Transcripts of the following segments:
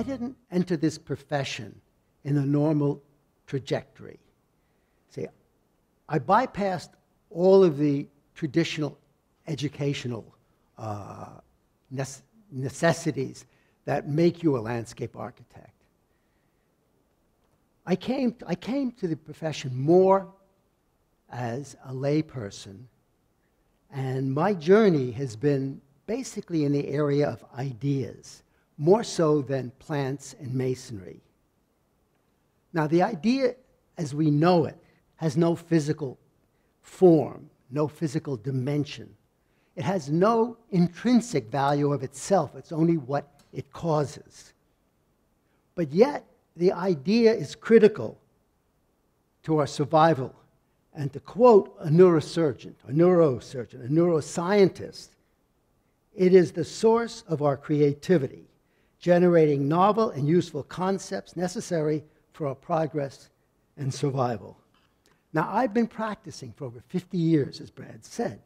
didn't enter this profession in a normal trajectory. See, I bypassed all of the traditional educational necessities that make you a landscape architect. I came to the profession more as a layperson, and my journey has been basically in the area of ideas, more so than plants and masonry. Now, the idea as we know it has no physical form, no physical dimension. It has no intrinsic value of itself. It's only what it causes. But yet, the idea is critical to our survival. And to quote a neurosurgeon, a neuroscientist, it is the source of our creativity, generating novel and useful concepts necessary for our progress and survival. Now, I've been practicing for over 50 years, as Brad said.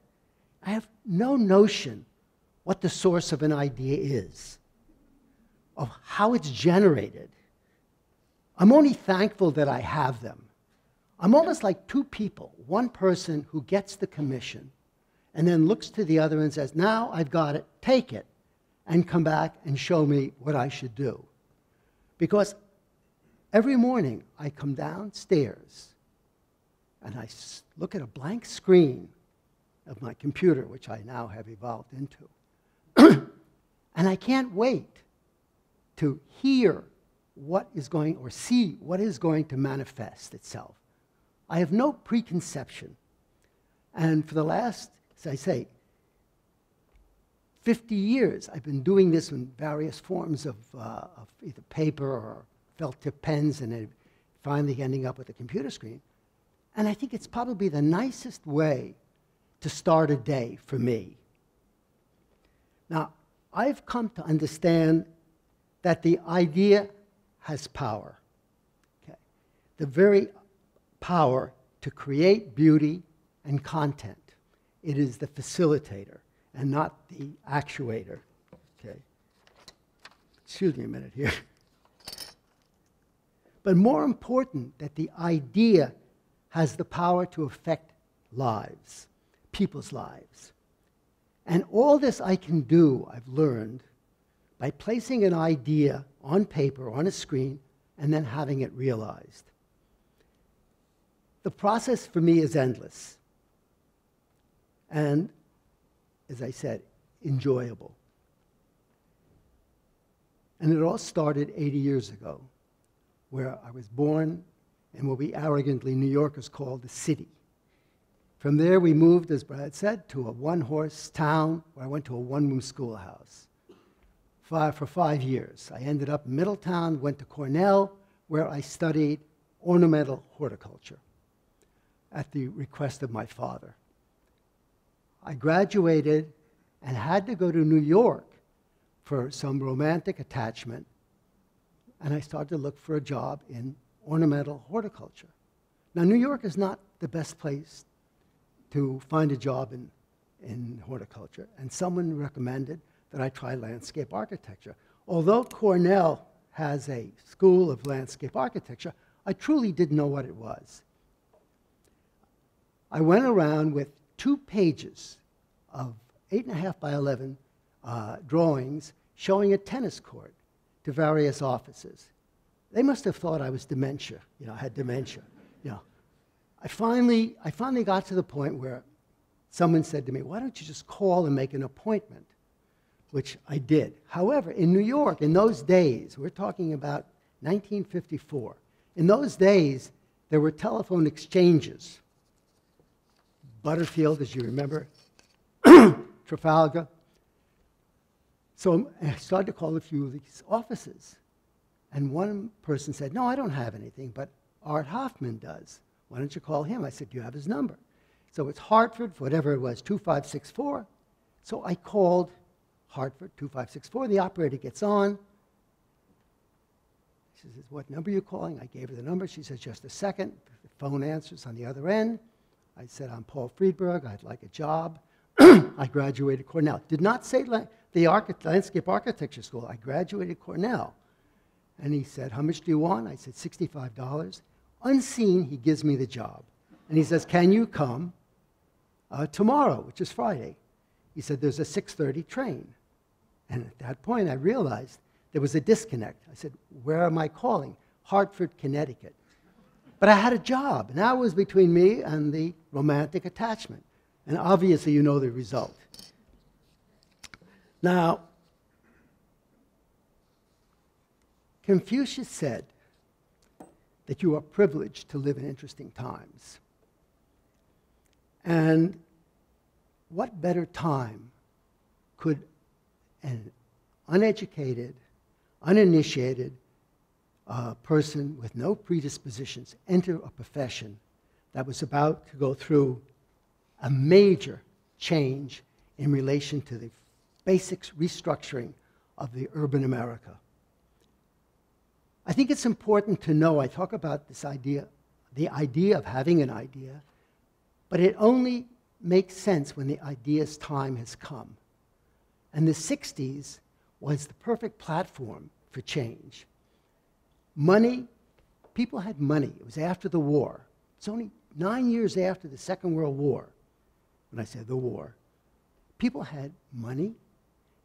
I have no notion what the source of an idea is, of how it's generated. I'm only thankful that I have them. I'm almost like two people, one person who gets the commission and then looks to the other and says, now I've got it, take it, and come back and show me what I should do. Because every morning I come downstairs and I look at a blank screen of my computer, which I now have evolved into, and I can't wait to hear what is going, or see what is going to manifest itself. I have no preconception. And for the last, as I say, 50 years, I've been doing this in various forms of either paper or felt tip pens, and then finally ending up with a computer screen. And I think it's probably the nicest way to start a day for me. Now, I've come to understand that the idea has power. Okay. The very power to create beauty and content. It is the facilitator and not the actuator. Okay. Excuse me a minute here. But more important, that the idea has the power to affect lives, people's lives. And all this I can do, I've learned, by placing an idea on paper, on a screen, and then having it realized. The process for me is endless. And, as I said, enjoyable. And it all started 80 years ago, where I was born in what we arrogantly New Yorkers call the city. From there, we moved, as Brad said, to a one-horse town where I went to a one-room schoolhouse. For 5 years. I ended up in Middletown, went to Cornell, where I studied ornamental horticulture at the request of my father. I graduated and had to go to New York for some romantic attachment, and I started to look for a job in ornamental horticulture. Now, New York is not the best place to find a job in horticulture, and someone recommended that I try landscape architecture. Although Cornell has a school of landscape architecture, I truly didn't know what it was. I went around with 2 pages of 8.5 by 11 drawings showing a tennis court to various offices. They must have thought I was dementia, I had dementia. I finally got to the point where someone said to me, why don't you just call and make an appointment? Which I did. However, in New York, in those days, we're talking about 1954, in those days, there were telephone exchanges. Butterfield, as you remember, Trafalgar. So I started to call a few of these offices. And one person said, no, I don't have anything, but Art Hoffman does. Why don't you call him? I said, do you have his number? So it's Hartford, whatever it was, 2564. So I called Hartford, 2564. The operator gets on. She says, what number are you calling? I gave her the number. She says, just a second. The phone answers on the other end. I said, I'm Paul Friedberg. I'd like a job. I graduated Cornell. Did not say the landscape architecture school. I graduated Cornell. And he said, how much do you want? I said, $65. Unseen, he gives me the job. And he says, can you come tomorrow, which is Friday? He said, there's a 6:30 train. And at that point, I realized there was a disconnect. I said, where am I calling? Hartford, Connecticut. But I had a job, and that was between me and the romantic attachment. And obviously, you know the result. Now, Confucius said that you are privileged to live in interesting times. And what better time could an uneducated, uninitiated person with no predispositions enter a profession that was about to go through a major change in relation to the basic restructuring of the urban America? I think it's important to know, I talk about this idea, the idea of having an idea, but it only makes sense when the idea's time has come. And the 60s was the perfect platform for change. Money, people had money. It was after the war. It's only 9 years after the Second World War, when I say the war. People had money.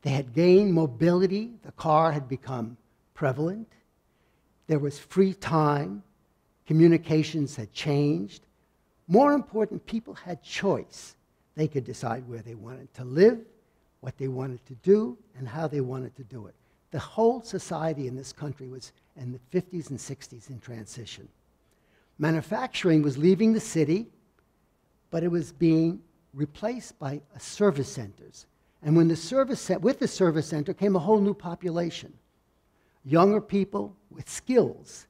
They had gained mobility. The car had become prevalent. There was free time. Communications had changed. More important, people had choice. They could decide where they wanted to live, what they wanted to do, and how they wanted to do it. The whole society in this country was in the 50s and 60s in transition. Manufacturing was leaving the city, but it was being replaced by service centers. And when with the service center came a whole new population. Younger people with skills.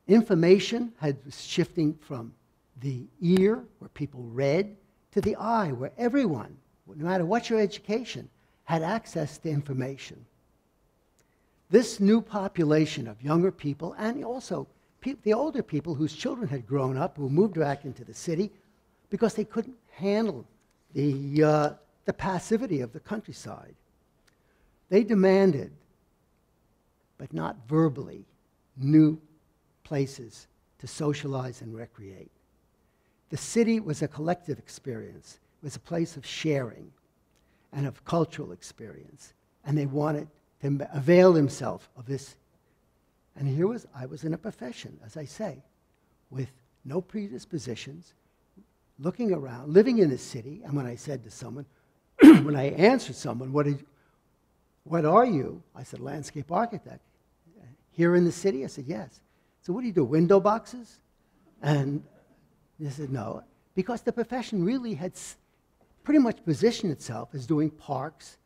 Information was shifting from the ear, where people read, to the eye, where everyone, no matter what your education, had access to information. This new population of younger people, and also the older people whose children had grown up, who moved back into the city because they couldn't handle the passivity of the countryside. They demanded, but not verbally, new places to socialize and recreate. The city was a collective experience. It was a place of sharing and of cultural experience. And they wanted to avail themselves of this. And I was in a profession, as I say, with no predispositions, looking around, living in the city. And when I said to someone, when I answered someone, what are you? I said, landscape architect. Here in the city? I said, yes. So what do you do, window boxes? And they said, no. Because the profession really had pretty much positioned itself as doing parks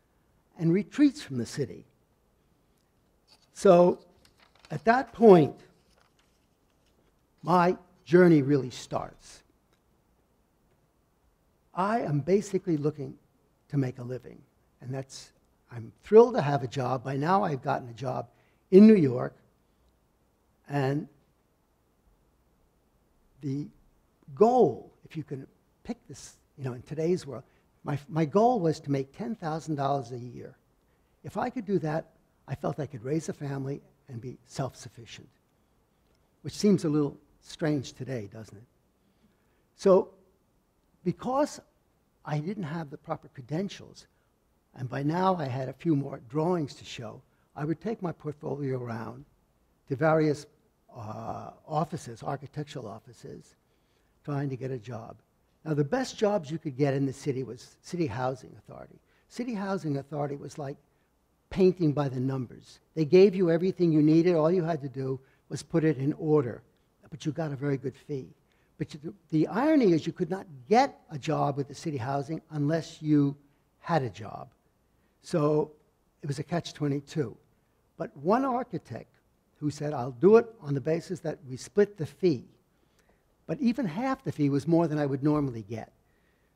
and retreats from the city. So at that point, my journey really starts. I am basically looking to make a living. And I'm thrilled to have a job. By now I've gotten a job in New York. And the goal, if you can pick this, in today's world, my goal was to make $10,000 a year. If I could do that, I felt I could raise a family and be self-sufficient, which seems a little strange today, doesn't it? So because I didn't have the proper credentials, and by now I had a few more drawings to show, I would take my portfolio around to various offices, architectural offices, trying to get a job. Now, the best jobs you could get in the city was City Housing Authority. City Housing Authority was like painting by the numbers. They gave you everything you needed. All you had to do was put it in order, but you got a very good fee. But the irony is you could not get a job with the city housing unless you had a job. So it was a catch-22. But one architect who said, I'll do it on the basis that we split the fee. But even half the fee was more than I would normally get.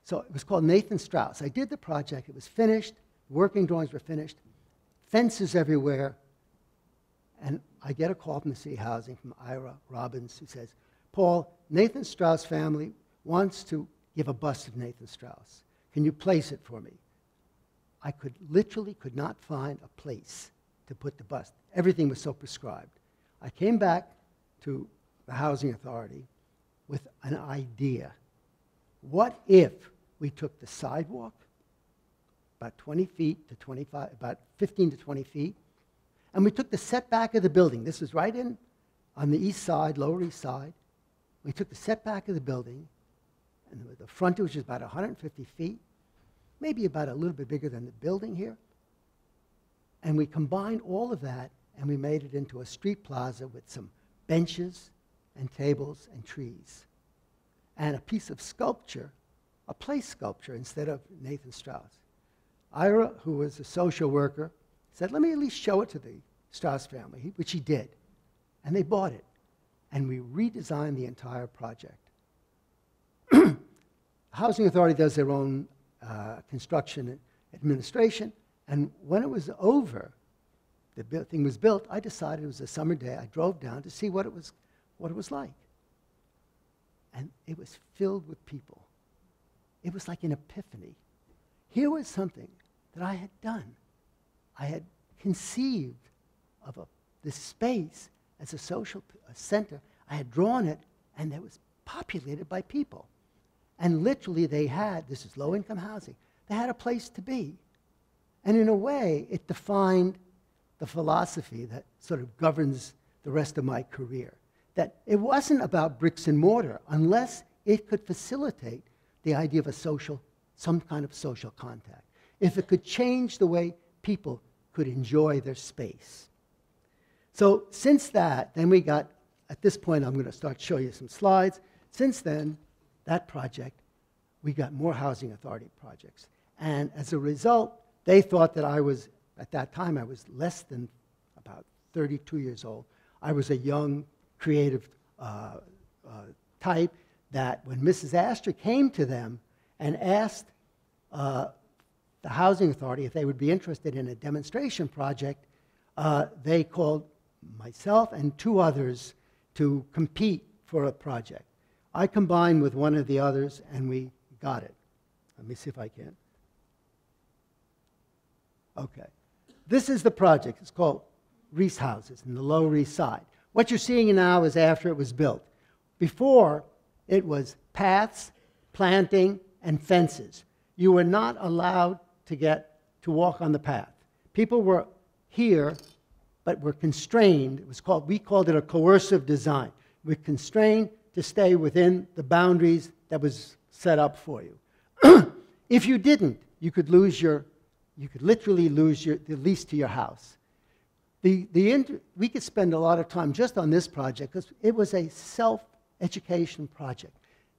So it was called Nathan Strauss. I did the project. It was finished. Working drawings were finished. Fences everywhere. And I get a call from the city housing, from Ira Robbins, who says, Paul, Nathan Strauss family wants to give a bust of Nathan Strauss. Can you place it for me? I literally could not find a place to put the bus. Everything was so prescribed. I came back to the Housing Authority with an idea. What if we took the sidewalk, about 20 feet to 25, about 15 to 20 feet, and we took the setback of the building. This was right in on the east side, Lower East Side. We took the setback of the building, and the frontage was about 150 feet, maybe about a little bit bigger than the building here. And we combined all of that, and we made it into a street plaza with some benches and tables and trees, and a piece of sculpture, a place sculpture instead of Nathan Strauss. Ira, who was a social worker, said, let me at least show it to the Strauss family, which he did. And they bought it. And we redesigned the entire project. Housing Authority does their own construction administration. And when it was over, the thing was built, I decided it was a summer day. I drove down to see what it was like. And it was filled with people. It was like an epiphany. Here was something that I had done. I had conceived of this space as a social center. I had drawn it, and it was populated by people. And literally they had, this is low-income housing, they had a place to be. And in a way, it defined the philosophy that sort of governs the rest of my career. That it wasn't about bricks and mortar unless it could facilitate the idea of some kind of social contact. If it could change the way people could enjoy their space. So since that, then we got, at this point I'm going to start showing you some slides. Since then, that project, we got more Housing Authority projects. And as a result, they thought that I was, at that time I was less than about 32 years old. I was a young, creative type that when Mrs. Astor came to them and asked the Housing Authority if they would be interested in a demonstration project, they called myself and two others to compete for a project. I combined with one of the others, and we got it. Let me see if I can. Okay. This is the project. It's called Reese Houses in the Lower East Side. What you're seeing now is after it was built. Before, it was paths, planting, and fences. You were not allowed to walk on the path. People were here, but were constrained. We called it a coercive design. We're constrained to stay within the boundaries that was set up for you. If you didn't, you could literally lose the lease to your house. We could spend a lot of time just on this project because it was a self-education project.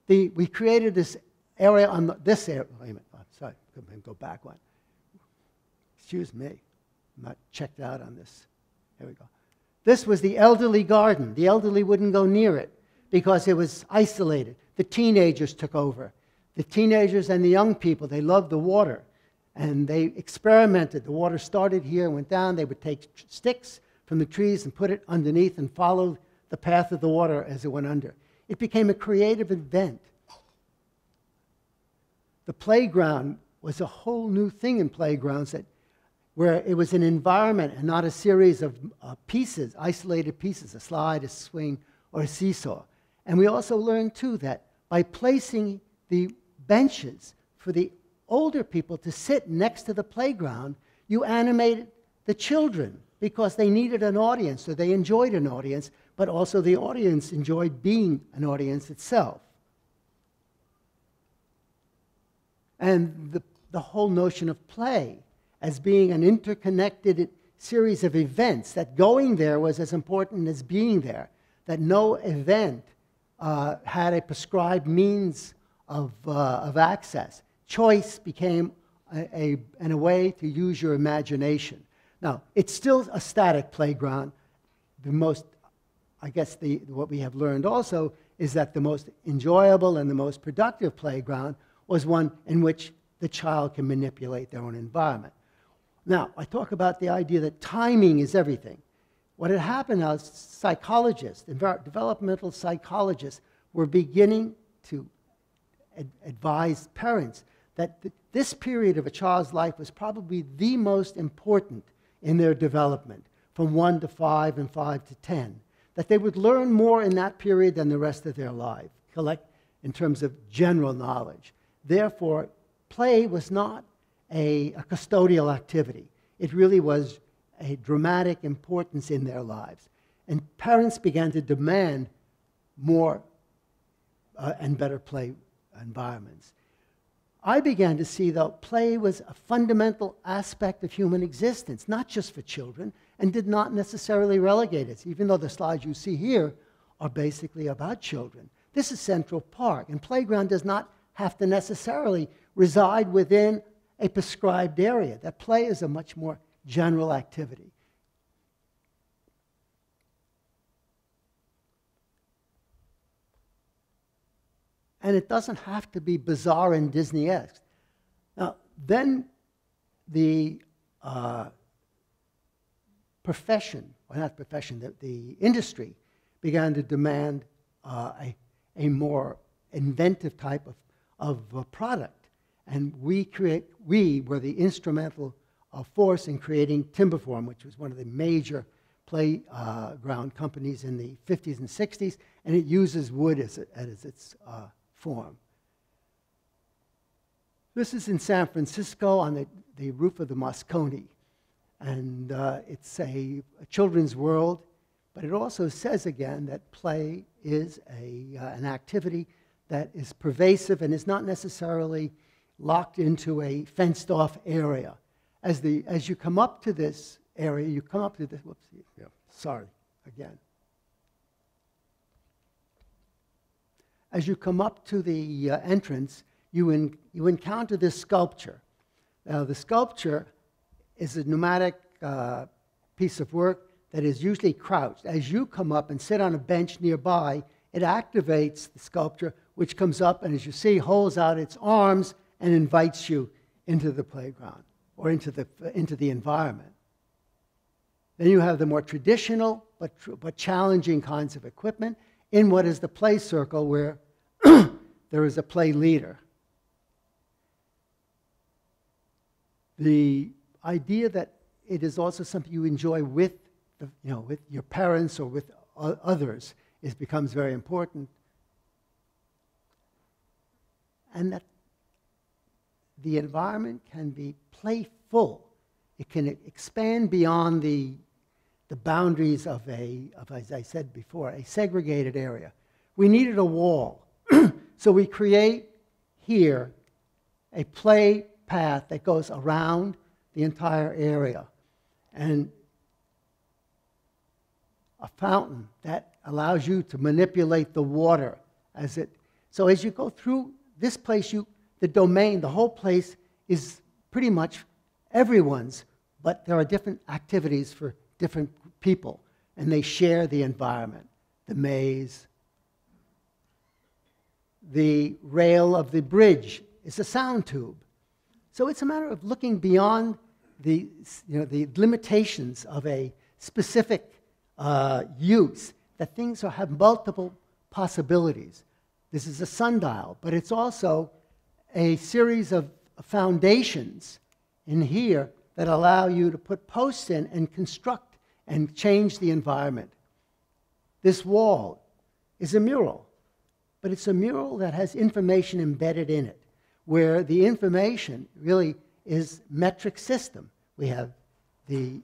We created this area on this area. Wait a minute. Oh, sorry, go back one. Excuse me. I'm not checked out on this. Here we go. This was the elderly garden. The elderly wouldn't go near it because it was isolated. The teenagers took over. The teenagers and the young people, they loved the water. And they experimented. The water started here and went down. They would take sticks from the trees and put it underneath and follow the path of the water as it went under. It became a creative event. The playground was a whole new thing in playgrounds where it was an environment and not a series of pieces, isolated pieces, a slide, a swing, or a seesaw. And we also learned, too, that by placing the benches for the older people to sit next to the playground, you animated the children because they needed an audience, or they enjoyed an audience, but also the audience enjoyed being an audience itself. And the whole notion of play as being an interconnected series of events, that going there was as important as being there, that no event had a prescribed means of access. Choice became a way to use your imagination. Now, it's still a static playground. What we have learned also is that the most enjoyable and the most productive playground was one in which the child can manipulate their own environment. Now, I talk about the idea that timing is everything. What had happened now is psychologists, developmental psychologists, were beginning to advise parents that this period of a child's life was probably the most important in their development, from 1 to 5 and 5 to 10, that they would learn more in that period than the rest of their life, in terms of general knowledge. Therefore, play was not a custodial activity. It really was a dramatic importance in their lives. And parents began to demand more and better play environments. I began to see, though, play was a fundamental aspect of human existence, not just for children, and did not necessarily relegate it, even though the slides you see here are basically about children. This is Central Park, and playground does not have to necessarily reside within a prescribed area. That play is a much more general activity. And it doesn't have to be bizarre and Disney-esque. Now, then the the industry began to demand a more inventive type of product. And we were the instrumental force in creating Timberform, which was one of the major playground companies in the 50s and 60s, and it uses wood as its form. This is in San Francisco on the roof of the Moscone. And it's a children's world, but it also says again that play is an activity that is pervasive and is not necessarily locked into a fenced-off area. As you come up to this area, you come up to this, whoops, yeah, sorry, again. As you come up to the entrance, you encounter this sculpture. Now, the sculpture is a pneumatic piece of work that is usually crouched. As you come up and sit on a bench nearby, it activates the sculpture, which comes up and, as you see, holds out its arms and invites you into the playground or into the environment. Then you have the more traditional but challenging kinds of equipment in what is the play circle, where there is a play leader. The idea that it is also something you enjoy with your parents or with others becomes very important. And that the environment can be playful. It can expand beyond the boundaries of as I said before, a segregated area. We needed a wall. So we create here a play path that goes around the entire area, and a fountain that allows you to manipulate the water so as you go through this place, the domain, the whole place is pretty much everyone's, but there are different activities for different people, and they share the environment. The maze, the rail of the bridge is a sound tube. So it's a matter of looking beyond the limitations of a specific use, that things have multiple possibilities. This is a sundial, but it's also a series of foundations in here that allow you to put posts in and construct and change the environment. This wall is a mural, but it's a mural that has information embedded in it, where the information really is metric system. We have the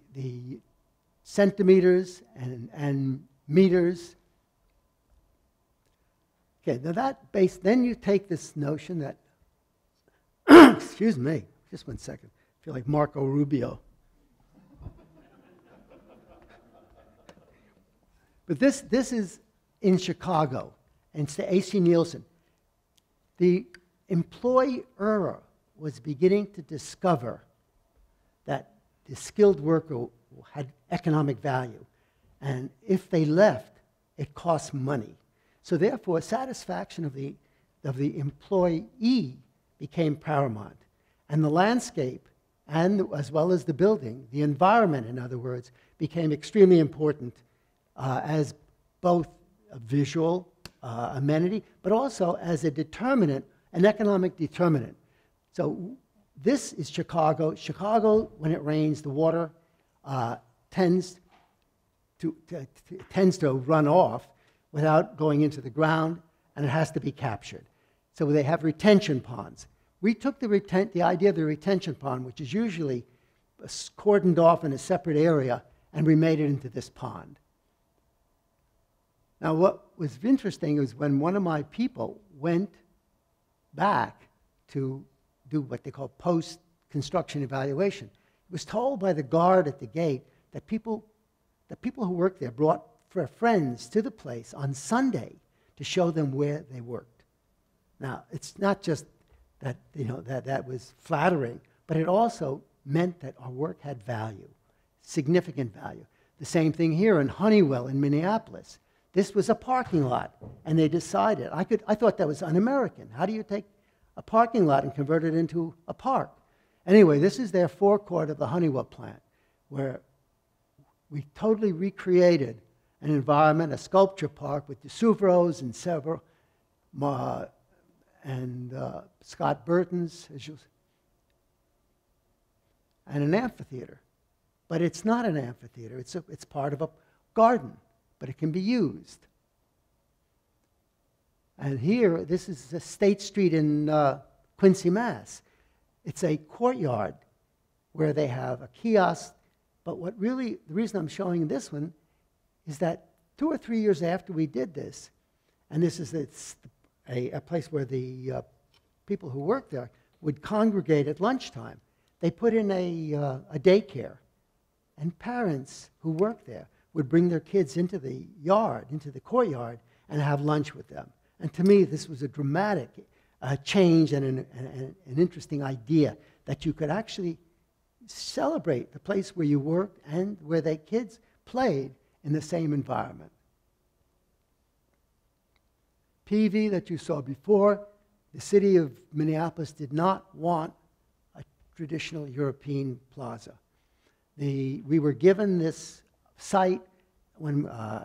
centimeters and meters. Okay, now then you take this notion that, excuse me, just 1 second. I feel like Marco Rubio. But this is in Chicago, and it's the A.C. Nielsen. The employer was beginning to discover that the skilled worker had economic value, and if they left, it cost money. So therefore, satisfaction of the employee became paramount, and the landscape, and as well as the building, the environment, in other words, became extremely important as both a visual amenity, but also as a determinant, an economic determinant. So this is Chicago. Chicago, when it rains, the water tends to run off without going into the ground, and it has to be captured. So they have retention ponds. We took the idea of the retention pond, which is usually cordoned off in a separate area, and we made it into this pond. Now, what was interesting is when one of my people went back to do what they call post-construction evaluation, he was told by the guard at the gate that people who worked there brought their friends to the place on Sunday to show them where they worked. Now, it's not just that, that was flattering, but it also meant that our work had value, significant value. The same thing here in Honeywell in Minneapolis. This was a parking lot, and they decided, I thought that was un-American. How do you take a parking lot and convert it into a park? Anyway, this is their forecourt of the Honeywell plant, where we totally recreated an environment, a sculpture park with the Suvros and several, Scott Burton's, and an amphitheater. But it's not an amphitheater. It's part of a garden, but it can be used. And here, this is State Street in Quincy, Mass. It's a courtyard where they have a kiosk, but the reason I'm showing this one is that 2 or 3 years after we did this, and this is a place where the people who work there would congregate at lunchtime. They put in a daycare, and parents who work there would bring their kids into the yard, into the courtyard, and have lunch with them. And to me, this was a dramatic change and an interesting idea that you could actually celebrate the place where you worked and where the kids played in the same environment. Peavy, that you saw before, the city of Minneapolis did not want a traditional European plaza. We were given this site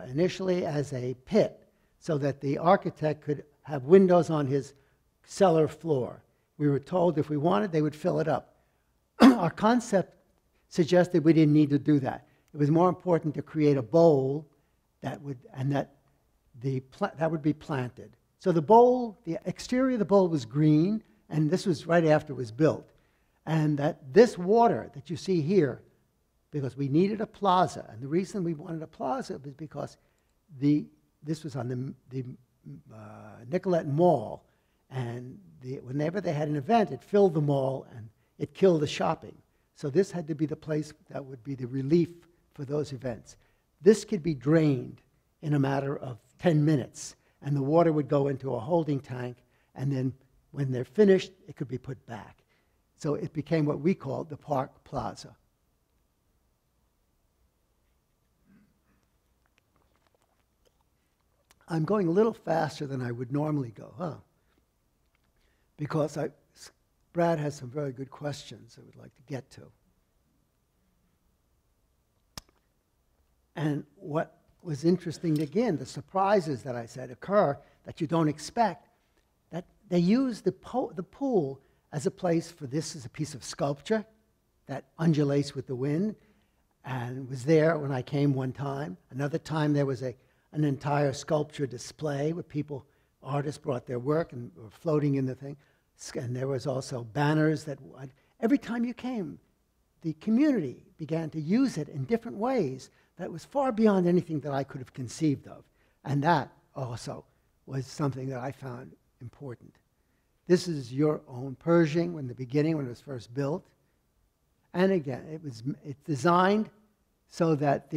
initially as a pit so that the architect could have windows on his cellar floor. We were told if we wanted, they would fill it up. Our concept suggested we didn't need to do that. It was more important to create a bowl that would be planted. So the exterior of the bowl was green, and this was right after it was built. And that this water that you see here, because we needed a plaza, and the reason we wanted a plaza was because this was on the Nicollet Mall, and whenever they had an event, it filled the mall and it killed the shopping. So this had to be the place that would be the relief for those events. This could be drained in a matter of 10 minutes, and the water would go into a holding tank, and then when they're finished, it could be put back. So it became what we called the Park Plaza. I'm going a little faster than I would normally go, because Brad has some very good questions I would like to get to. And what was interesting, again, the surprises that I said occur that you don't expect, that they use the pool as a place for this as a piece of sculpture that undulates with the wind, and was there when I came one time. Another time there was an entire sculpture display where artists brought their work and were floating in the thing. And there was also banners that every time you came, the community began to use it in different ways that was far beyond anything that I could have conceived of. And that also was something that I found important. This is your own Pershing in the beginning when it was first built. And again, it's designed so that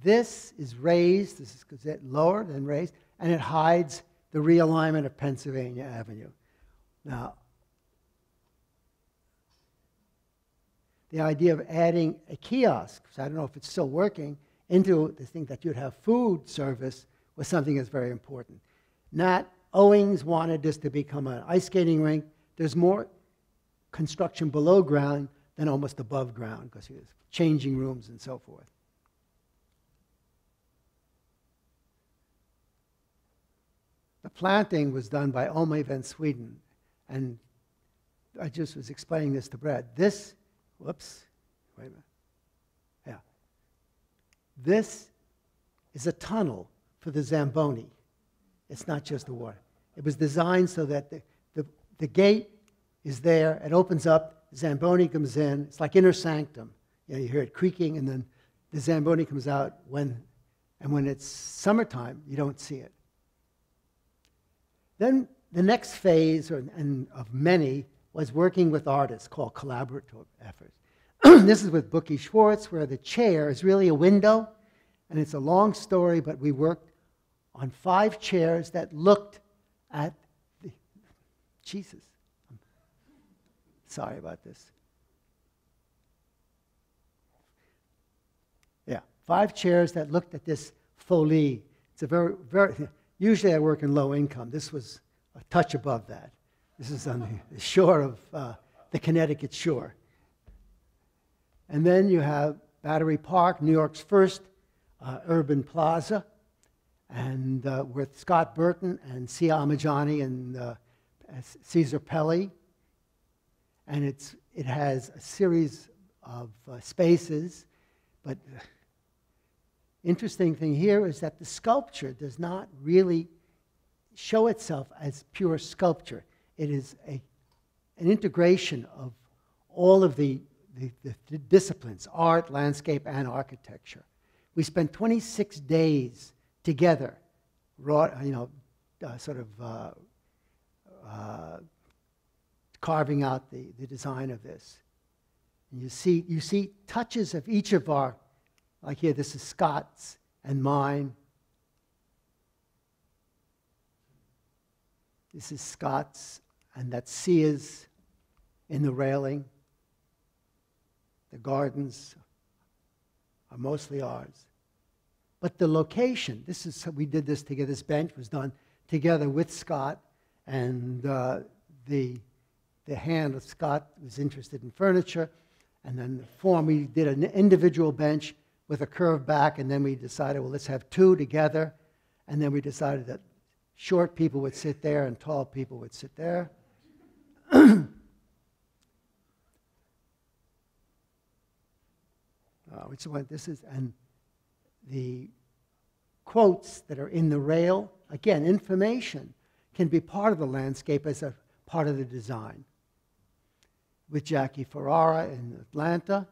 this is raised, this is lowered and raised, and it hides the realignment of Pennsylvania Avenue. Now, the idea of adding a kiosk, so I don't know if it's still working, into this thing that you'd have food service was something that's very important. Nat Owings wanted this to become an ice skating rink. There's more construction below ground than almost above ground because he was changing rooms and so forth. The planting was done by Ome van Sweden, and I just was explaining this to Brad. Whoops, wait a minute. Yeah, This is a tunnel for the Zamboni. It's not just the water. It was designed so that the gate is there, it opens up, the Zamboni comes in. It's like inner sanctum. You hear it creaking, and then the Zamboni comes out when it's summertime, you don't see it. Then the next phase, of many, was working with artists, called collaborative efforts. This is with Bookie Schwartz, where the chair is really a window, and it's a long story, but we worked on 5 chairs that looked at the... Jesus. I'm sorry about this. Yeah, 5 chairs that looked at this folie. It's a very... Usually I work in low income. This was a touch above that. This is on the shore of the Connecticut shore. And then you have Battery Park, New York's first urban plaza, and with Scott Burton and Sia Amajani and Cesar Pelli. And it has a series of spaces, but interesting thing here is that the sculpture does not really show itself as pure sculpture. It is an integration of all of the disciplines, art, landscape, and architecture. We spent 26 days together, carving out the design of this. And you see touches of each of our, like here, this is Scott's and mine. This is Scott's, and that's Sia's in the railing. The gardens are mostly ours. But the location, we did this together. This bench was done together with Scott, and the hand of Scott was interested in furniture, and then the form, we did an individual bench with a curved back, and then we decided, well, let's have 2 together, and then we decided that short people would sit there and tall people would sit there. Which one? This is, and the quotes that are in the rail, again, information can be part of the landscape as a part of the design. With Jackie Ferrara in Atlanta,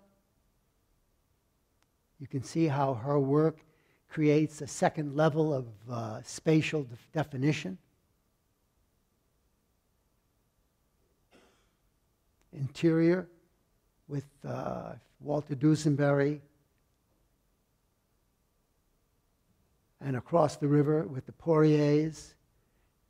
you can see how her work creates a second level of spatial definition. Interior with Walter Dusenberry, and across the river with the Poiriers.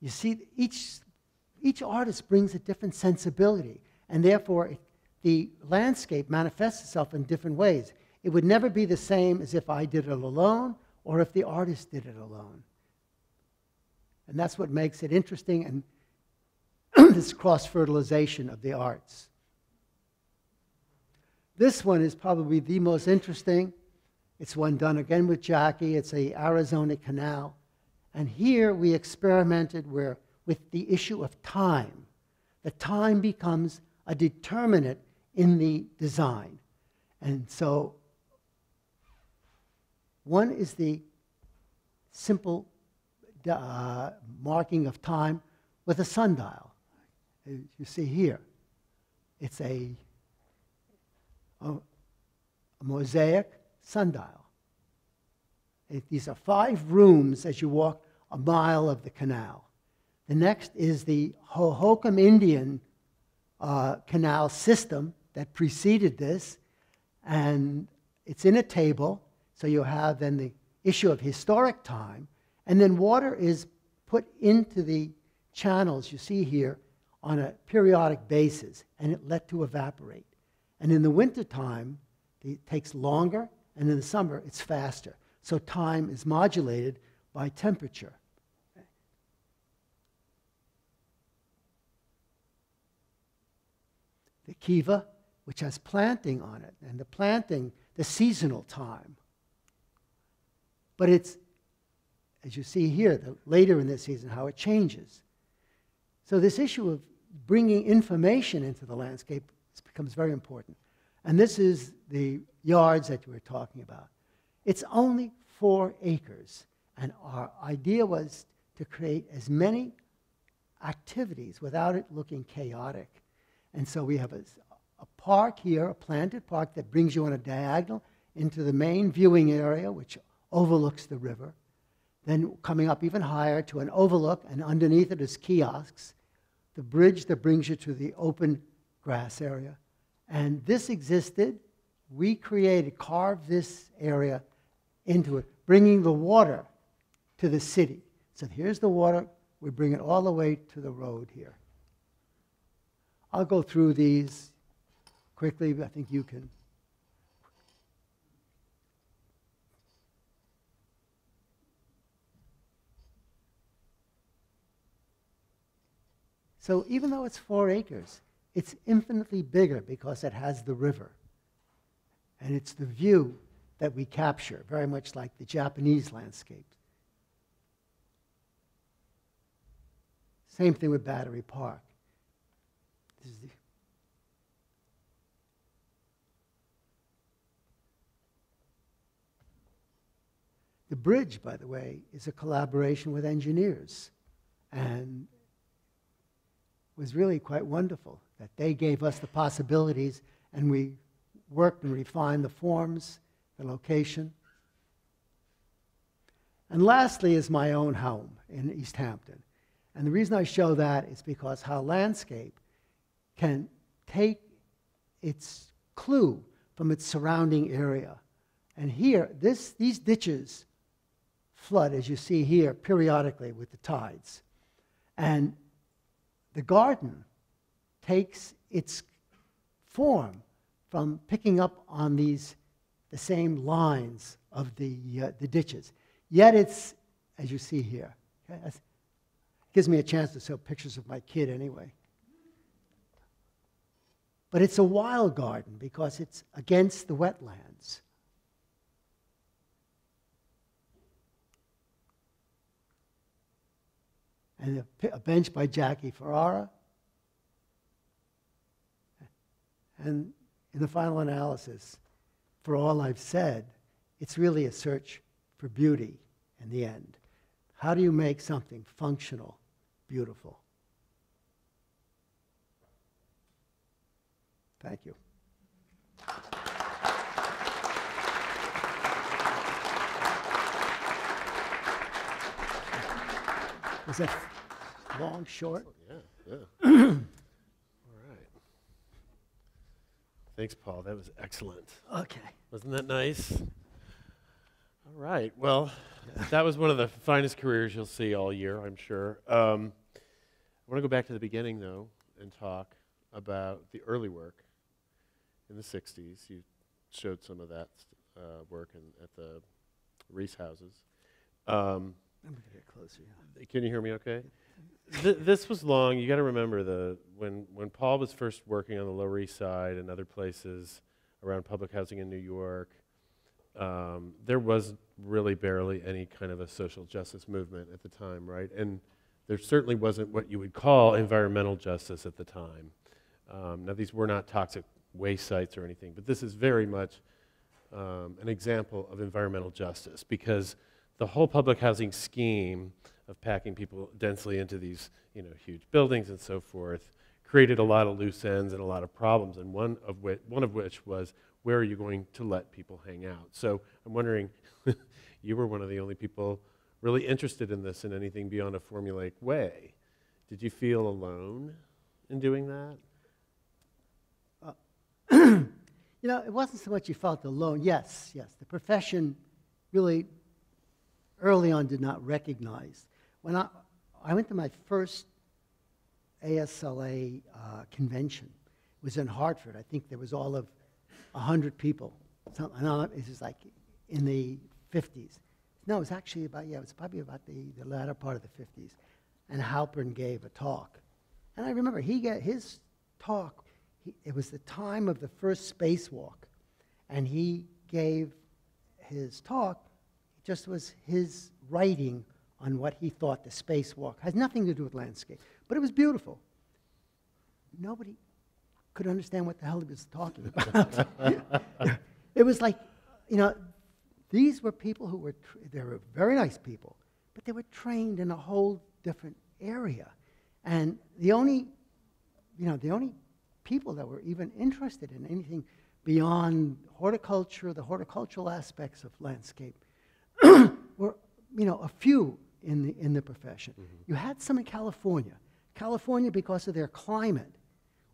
You see, each artist brings a different sensibility, and therefore the landscape manifests itself in different ways. It would never be the same as if I did it alone or if the artist did it alone. And that's what makes it interesting, and this cross-fertilization of the arts. This one is probably the most interesting. It's one done again with Jackie. It's the Arizona Canal. And here we experimented with the issue of time. The time becomes a determinant in the design. And so one is the simple marking of time with a sundial. As you see here, it's a mosaic sundial. These are 5 rooms as you walk a mile of the canal. The next is the Hohokam Indian canal system that preceded this, and it's in a table, so you have then the issue of historic time, and then water is put into the channels you see here on a periodic basis, and it let to evaporate. And in the wintertime, it takes longer, and in the summer, it's faster. So time is modulated by temperature. The kiva, which has planting on it, and the planting, the seasonal time. But it's, as you see here, later in the season, how it changes. So this issue of bringing information into the landscape becomes very important. And this is the yards that you were talking about. It's only 4 acres, and our idea was to create as many activities without it looking chaotic. And so we have a park here, a planted park that brings you on a diagonal into the main viewing area, which overlooks the river. Then coming up even higher to an overlook, and underneath it is kiosks. The bridge that brings you to the open grass area. And this existed. We carved this area into it, bringing the water to the city. So here's the water. We bring it all the way to the road here. I'll go through these quickly, but I think you can. So even though it's 4 acres, it's infinitely bigger because it has the river. And it's the view that we capture, very much like the Japanese landscape. Same thing with Battery Park. This is the bridge, by the way, is a collaboration with engineers, and was really quite wonderful that they gave us the possibilities, and we worked and refined the forms, the location. And lastly is my own home in East Hampton. And the reason I show that is because how landscape can take its clue from its surrounding area. And here, these ditches flood, as you see here, periodically with the tides. And the garden takes its form from picking up on the same lines of the ditches. Yet it's, as you see here, okay, gives me a chance to show pictures of my kid anyway. But it's a wild garden because it's against the wetlands. And a bench by Jackie Ferrara. And in the final analysis, for all I've said, it's really a search for beauty in the end. How do you make something functional, beautiful? Thank you. Was that long, short? Yeah. All right. Thanks, Paul. That was excellent. Okay. Wasn't that nice? All right. Well, that was one of the finest careers you'll see all year, I'm sure. I want to go back to the beginning, though, and talk about the early work in the 60s. You showed some of that work at the Reese houses. I'm going to get closer. Yeah. Can you hear me okay? This was long. You got to remember when Paul was first working on the Lower East Side and other places around public housing in New York, there was really barely any kind of a social justice movement at the time, right? And there certainly wasn't what you would call environmental justice at the time. Now, these were not toxic waste sites or anything, but this is very much an example of environmental justice, because the whole public housing scheme of packing people densely into these, huge buildings and so forth created a lot of loose ends and a lot of problems, and one of which was, where are you going to let people hang out? So I'm wondering, you were one of the only people really interested in this in anything beyond a formulaic way. Did you feel alone in doing that? It wasn't so much you felt alone. Yes. The profession really early on did not recognize. When I went to my first ASLA convention, it was in Hartford. I think there was all of 100 people. It was like in the 50s. No, it was actually it was probably about the latter part of the 50s. And Halpern gave a talk. And I remember his talk, it was the time of the first spacewalk. And he gave his talk, it just was his writing on what he thought the spacewalk had nothing to do with landscape. But it was beautiful. Nobody could understand what the hell he was talking about. It was like, these were people who were, they were very nice people, but they were trained in a whole different area. And the only people that were even interested in anything beyond horticulture, the horticultural aspects of landscape, were, a few in the profession. Mm-hmm. You had some in California. California, because of their climate,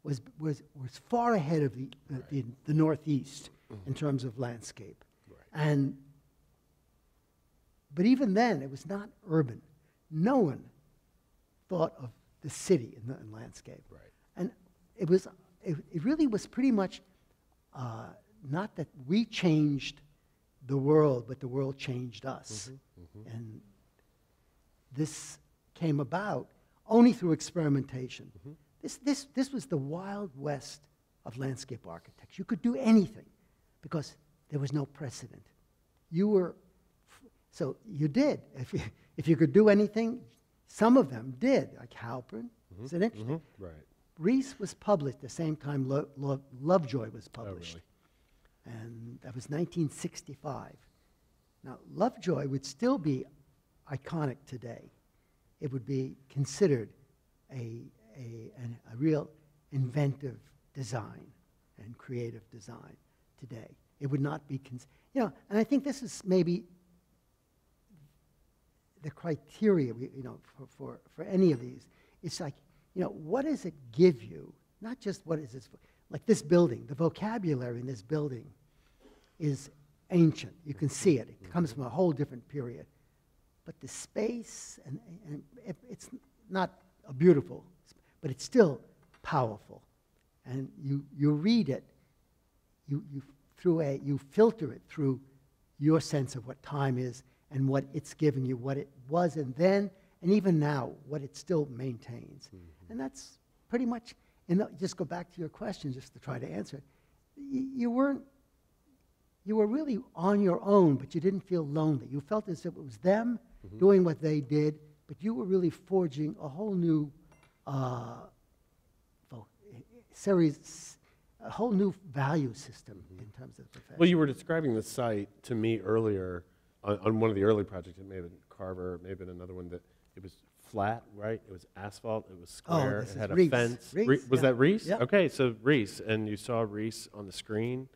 was far ahead of the Northeast in terms of landscape. Right. But even then, it was not urban. No one thought of the city in landscape. Right. And it really was pretty much not that we changed the world, but the world changed us. Mm-hmm. Mm-hmm. And this came about only through experimentation. Mm-hmm. This was the Wild West of landscape architecture. You could do anything because there was no precedent. So you did. If you could do anything, some of them did, like Halpern. Mm-hmm. Is it interesting? Mm-hmm. Right. Reese was published the same time Lovejoy was published. Oh, really? And that was 1965. Now, Lovejoy would still be iconic today. It would be considered a real inventive design and creative design today. It would not be, and I think this is maybe the criteria, for any of these. It's like, what does it give you? Not just what is this, like this building, the vocabulary in this building is ancient. You can see it. It comes from a whole different period. But the space, and it's not a beautiful, but it's still powerful. And you read it, you filter it through your sense of what time is and what it's giving you, what it was and then, and even now, what it still maintains. Mm-hmm. And that's pretty much, just go back to your question just to try to answer it. You were really on your own, but you didn't feel lonely. You felt as if it was them mm-hmm. doing what they did, but you were really forging a whole new series, a whole new value system mm-hmm. in terms of the profession. Well, you were describing the site to me earlier on one of the early projects. It may have been Carver, it may have been another one that it was flat, right? It was asphalt, it was square, it had a fence. Was that Reese? Yeah. Okay, so Reese, and you saw Reese on the screen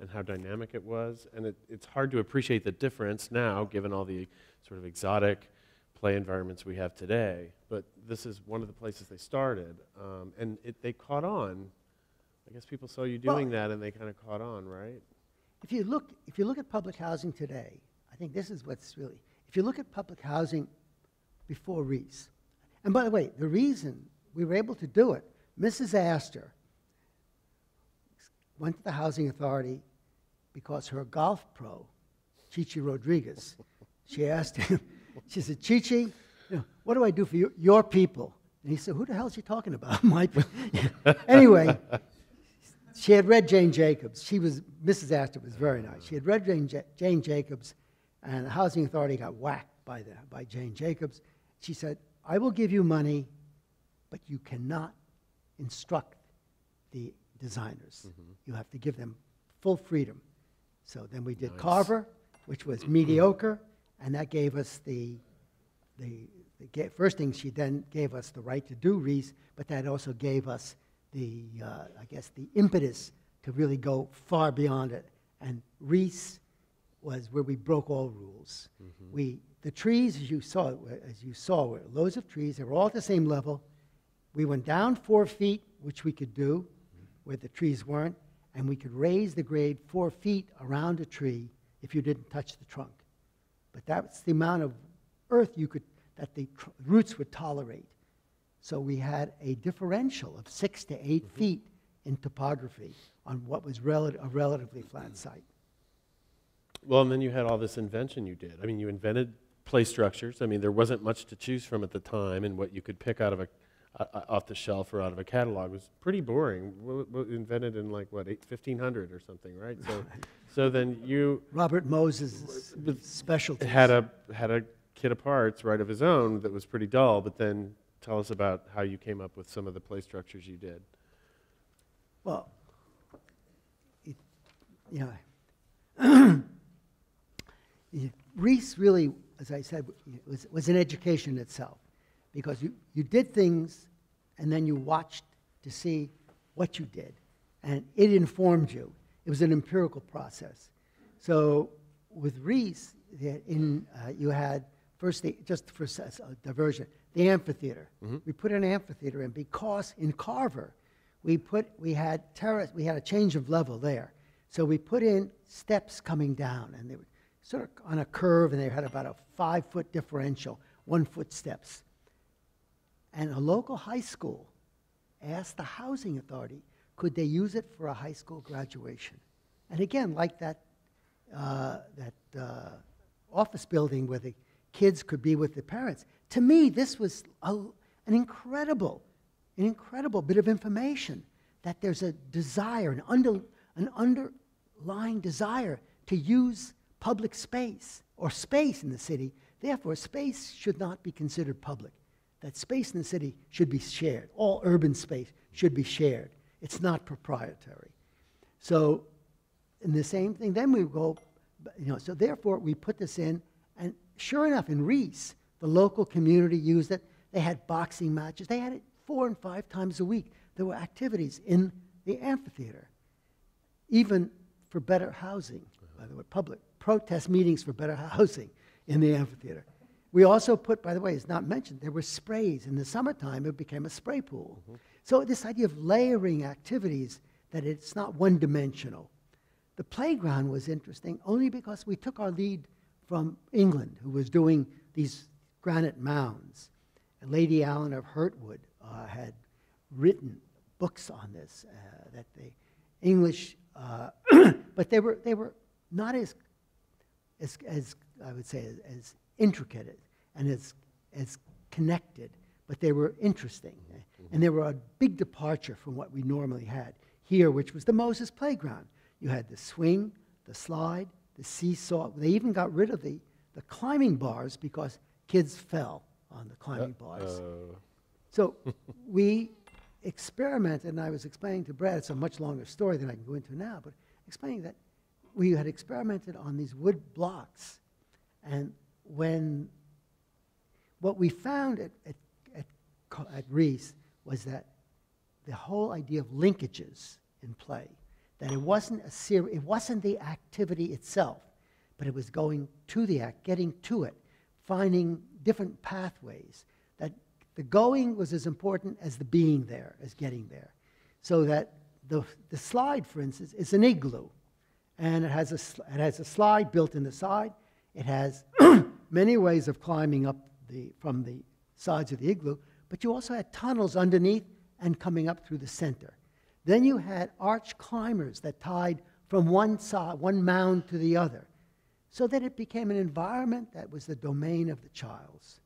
and how dynamic it was, and it's hard to appreciate the difference now, given all the sort of exotic play environments we have today, but this is one of the places they started, and they caught on. I guess people saw you doing that, and they kind of caught on, right? If you look at public housing today, I think this is what's really, if you look at public housing before Reese, and by the way, the reason we were able to do it, Mrs. Astor went to the Housing Authority because her golf pro, Chichi Rodriguez, she asked him, she said, Chichi, what do I do for your people? And he said, who the hell is she talking about? My people. Anyway, she had read Jane Jacobs. Mrs. Astor was very nice. She had read Jane Jacobs, and the Housing Authority got whacked by Jane Jacobs. She said, I will give you money, but you cannot instruct the designers. Mm-hmm. You have to give them full freedom. So then we did Carver, which was mediocre, and that gave us the first thing. She then gave us the right to do Reese, but that also gave us the impetus to really go far beyond it. And Reese was where we broke all rules. Mm-hmm. The trees, as you saw, were loads of trees. They were all at the same level. We went down 4 feet, which we could do, where the trees weren't, and we could raise the grade 4 feet around a tree if you didn't touch the trunk. But that's the amount of earth that the roots would tolerate. So we had a differential of 6 to 8 mm-hmm. feet in topography on what was a relatively flat site. Well, and then you had all this invention you did. I mean, you invented play structures. I mean, there wasn't much to choose from at the time, and what you could pick out of off the shelf or out of a catalog was pretty boring. Invented in 1500 or something, right? So then you Robert Moses' specialty had a kit of parts, right, of his own that was pretty dull. But then tell us about how you came up with some of the play structures you did. Well, Reese really, as I said, was an education itself, because you did things and then you watched to see what you did, and it informed you. It was an empirical process. So with Reese, you had first, just for diversion, the amphitheater. Mm-hmm. We put an amphitheater in because in Carver, we had a change of level there. So we put in steps coming down, and they were sort of on a curve, and they had about a 5-foot differential, 1-foot steps. And a local high school asked the housing authority, could they use it for a high school graduation? And again, like that office building where the kids could be with their parents. To me, this was an incredible bit of information, that there's a desire, an underlying desire to use public space or space in the city. Therefore, space should not be considered public. That space in the city should be shared. All urban space should be shared. It's not proprietary. So, in the same thing, then we go, so therefore we put this in, and sure enough, in Reese, the local community used it. They had boxing matches. They had it 4 and 5 times a week. There were activities in the amphitheater, even for better housing. By the way, public protest meetings for better housing in the amphitheater. We also put, by the way, it's not mentioned, there were sprays. In the summertime, it became a spray pool. Mm-hmm. So this idea of layering activities, that it's not one-dimensional. The playground was interesting only because we took our lead from England, who was doing these granite mounds. And Lady Allen of Hurtwood had written books on this, that the English, but they were not as I would say, as intricate and as connected, but they were interesting. Mm-hmm. And they were a big departure from what we normally had here, which was the Moses Playground. You had the swing, the slide, the seesaw. They even got rid of the climbing bars because kids fell on the climbing bars. So we experimented, and I was explaining to Brad, it's a much longer story than I can go into now, but explaining that we had experimented on these wood blocks. And what we found at Reese was that the whole idea of linkages in play, that it wasn't it wasn't the activity itself, but it was going to the act, getting to it, finding different pathways, that the going was as important as the being there, as getting there. So that the slide, for instance, is an igloo, and it has a slide built in the side. It has many ways of climbing up from the sides of the igloo, but you also had tunnels underneath and coming up through the center. Then you had arch climbers that tied from one side, one mound to the other, so that it became an environment that was the domain of the child's.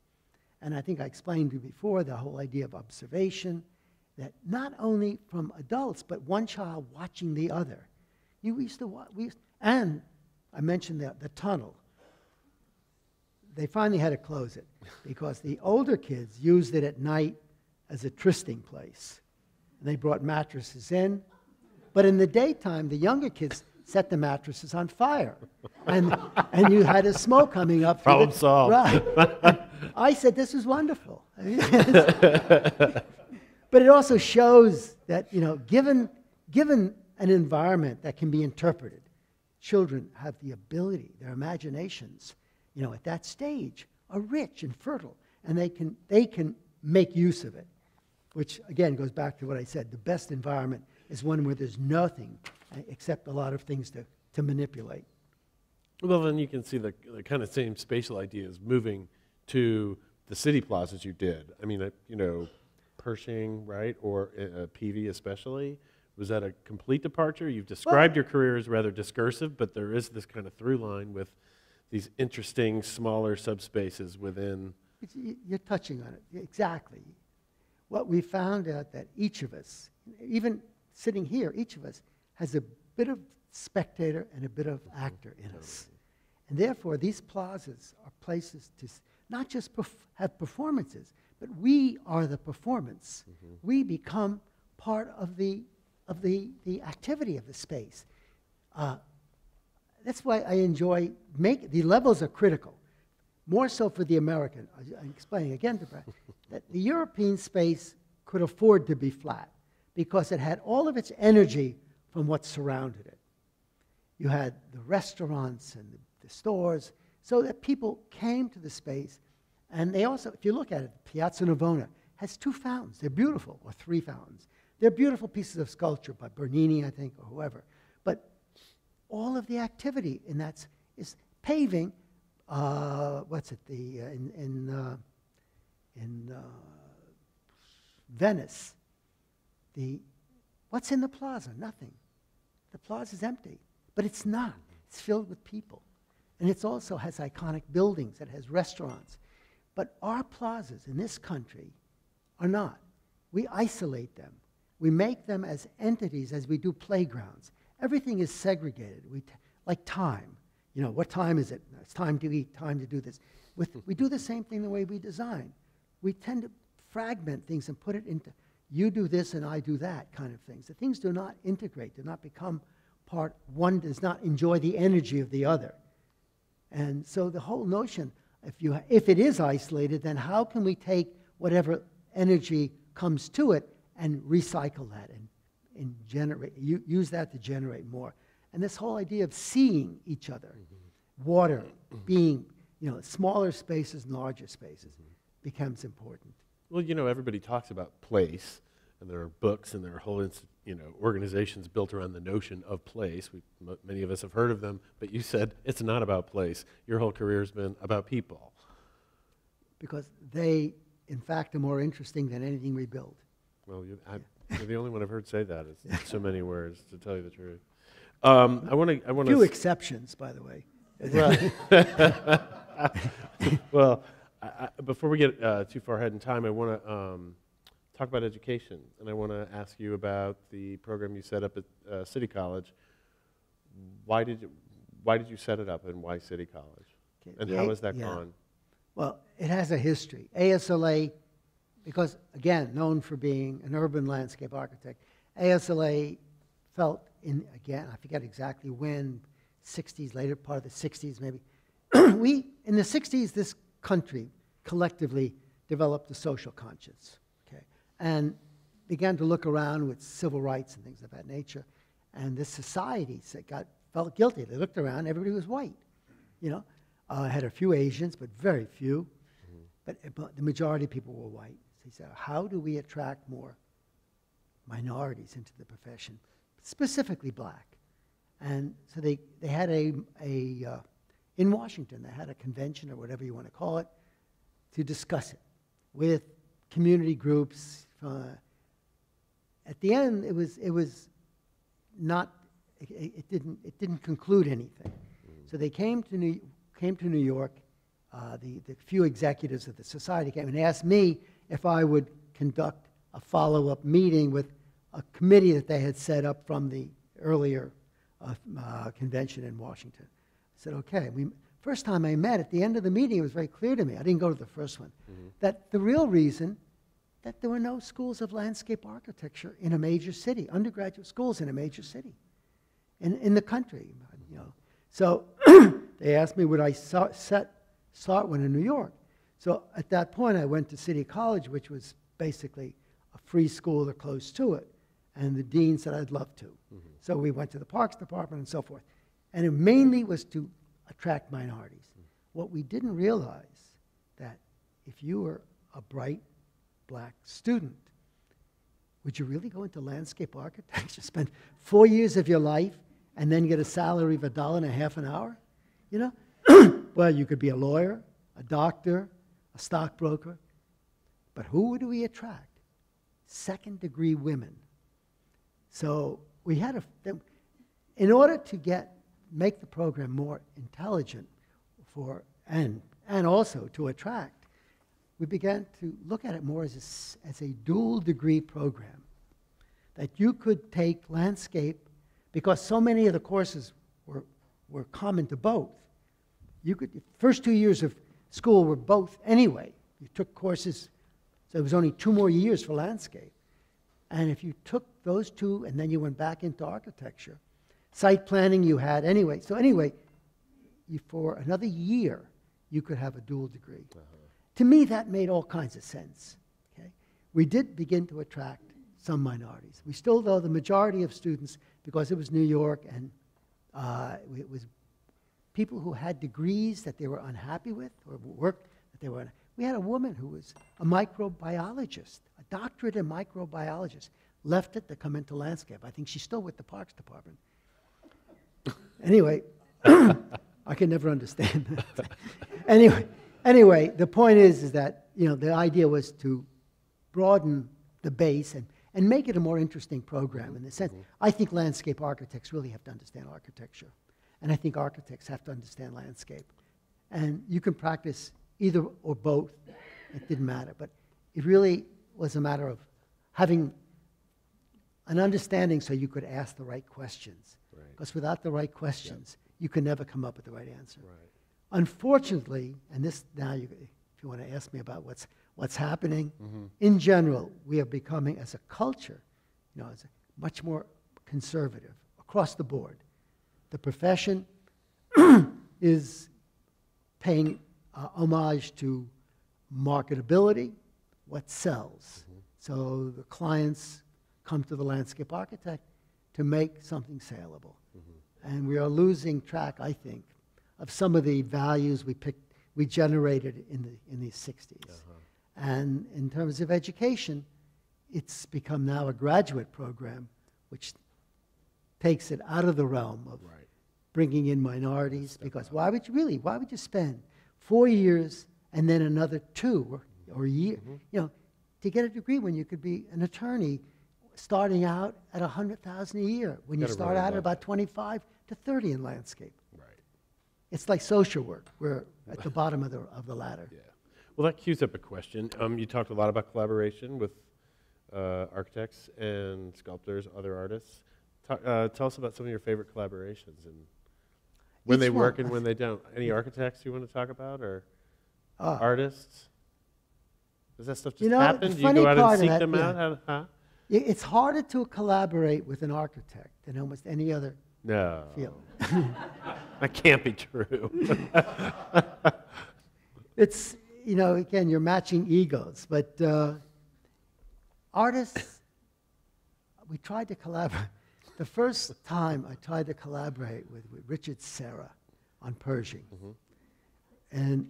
And I think I explained to you before the whole idea of observation, that not only from adults, but one child watching the other. And I mentioned the tunnel. They finally had to close it because the older kids used it at night as a trysting place. And they brought mattresses in. But in the daytime, the younger kids set the mattresses on fire. And you had a smoke coming up. Problem solved. Right. I said, this is wonderful. But it also shows that, given an environment that can be interpreted, children have the ability, their imaginations, at that stage, are rich and fertile, and they can make use of it, which, again, goes back to what I said. The best environment is one where there's nothing except a lot of things to manipulate. Well, then you can see the kind of same spatial ideas moving to the city plazas you did. I mean, Pershing, right, or Peavy especially. Was that a complete departure? You've described your career as rather discursive, but there is this kind of through line with these interesting, smaller subspaces within. You're touching on it, exactly. What we found out that each of us, even sitting here, each of us has a bit of spectator and a bit of actor in us. And therefore, these plazas are places to not just have performances, but we are the performance. Mm-hmm. We become part of the activity of the space. that's why I enjoy, the levels are critical, more so for the American. I'm explaining again to Brad, that the European space could afford to be flat because it had all of its energy from what surrounded it. You had the restaurants and the stores, so that people came to the space, and they also, if you look at it, Piazza Navona has 2 fountains. They're beautiful, or 3 fountains. They're beautiful pieces of sculpture by Bernini, I think, or whoever. But all of the activity in that is paving. What's it? In Venice, what's in the plaza? Nothing. The plaza is empty, but it's not. It's filled with people, and it also has iconic buildings. It has restaurants, but our plazas in this country are not. We isolate them. We make them as entities as we do playgrounds. Everything is segregated. Like time. You know, what time is it? It's time to eat, time to do this. We do the same thing the way we design. We tend to fragment things and put it into, you do this and I do that kind of things. The things do not integrate, do not become part. One does not enjoy the energy of the other. And so the whole notion, if it is isolated, then how can we take whatever energy comes to it and recycle that and generate, use that to generate more. And this whole idea of seeing each other, water being, smaller spaces and larger spaces becomes important. Well, everybody talks about place, and there are books and there are whole organizations built around the notion of place. Many of us have heard of them, but you said it's not about place. Your whole career has been about people. Because they, in fact, are more interesting than anything we build. Well, you're the only one I've heard say that. It's so many words, to tell you the truth. I want to. Few exceptions, by the way. Right. Well, before we get too far ahead in time, I want to talk about education, and I want to ask you about the program you set up at City College. Why did you set it up, and why City College? Okay. And how has that gone? Well, it has a history. ASLA, because again, known for being an urban landscape architect, ASLA felt I forget exactly when, 60s, later part of the 60s maybe. In the 60s, this country collectively developed a social conscience, okay, and began to look around with civil rights and things of that nature. And the societies that felt guilty. They looked around, everybody was white, had a few Asians, but very few. But the majority of people were white. So he said, how do we attract more minorities into the profession, specifically black? And so they had in Washington, they had a convention or whatever you want to call it to discuss it with community groups. At the end, it didn't conclude anything. So they came to New York. The few executives of the society came and asked me if I would conduct a follow-up meeting with a committee that they had set up from the earlier convention in Washington. I said, okay. First time I met, at the end of the meeting, it was very clear to me, I didn't go to the first one, that the real reason that there were no schools of landscape architecture in a major city, undergraduate schools in a major city in the country. So they asked me would I start one in New York. So at that point, I went to City College, which was basically a free school or close to it, and the dean said I'd love to. So we went to the Parks Department and so forth. And it mainly was to attract minorities. What we didn't realize, that if you were a bright black student, would you really go into landscape architecture, spend 4 years of your life, and then get a salary of $1.50 an hour? Well, you could be a lawyer, a doctor, a stockbroker. But who do we attract? Second-degree women. So we had in order to make the program more intelligent and also to attract, we began to look at it more as a dual degree program. That you could take landscape, because so many of the courses were common to both. The first 2 years of school were both anyway. You took courses, so it was only 2 more years for landscape. And if you took those 2 and then you went back into architecture, Site planning you had anyway. So anyway, for another year, you could have a dual degree. To me, that made all kinds of sense. Okay? We did begin to attract some minorities. We still, though, the majority of students, because it was New York and it was people who had degrees that they were unhappy with or work that they were unhappy. We had a woman who was a microbiologist, a doctorate in microbiologist, left it to come into landscape. I think she's still with the Parks Department. Anyway, I can never understand that. Anyway, the point is that the idea was to broaden the base and make it a more interesting program in the sense. I think landscape architects really have to understand architecture. And I think architects have to understand landscape. And you can practice either or both. It didn't matter. But it really was a matter of having an understanding so you could ask the right questions. Because without the right questions, you can never come up with the right answer. Unfortunately, and this now, if you want to ask me about what's happening, in general, we are becoming, as a culture, as much more conservative across the board. The profession is paying homage to marketability, what sells. So the clients come to the landscape architect to make something saleable. And we are losing track, I think, of some of the values we generated in the 60s. And in terms of education, it's become now a graduate program, which takes it out of the realm of bringing in minorities. Because why would you spend 4 years and then another 2 or a year, to get a degree when you could be an attorney starting out at $100,000 a year when you start out at about 25 to 30 in landscape. It's like social work. We're at the bottom of the ladder. Well, that cues up a question. You talked a lot about collaboration with architects and sculptors, other artists. Tell us about some of your favorite collaborations and when they work and when they don't. Any architects you want to talk about, or artists? Does that stuff just happen? Do you go out and seek them out? It's harder to collaborate with an architect than almost any other field. That can't be true. It's, again, you're matching egos. But artists, we tried to collaborate. The first time I tried to collaborate with Richard Serra on Pershing. And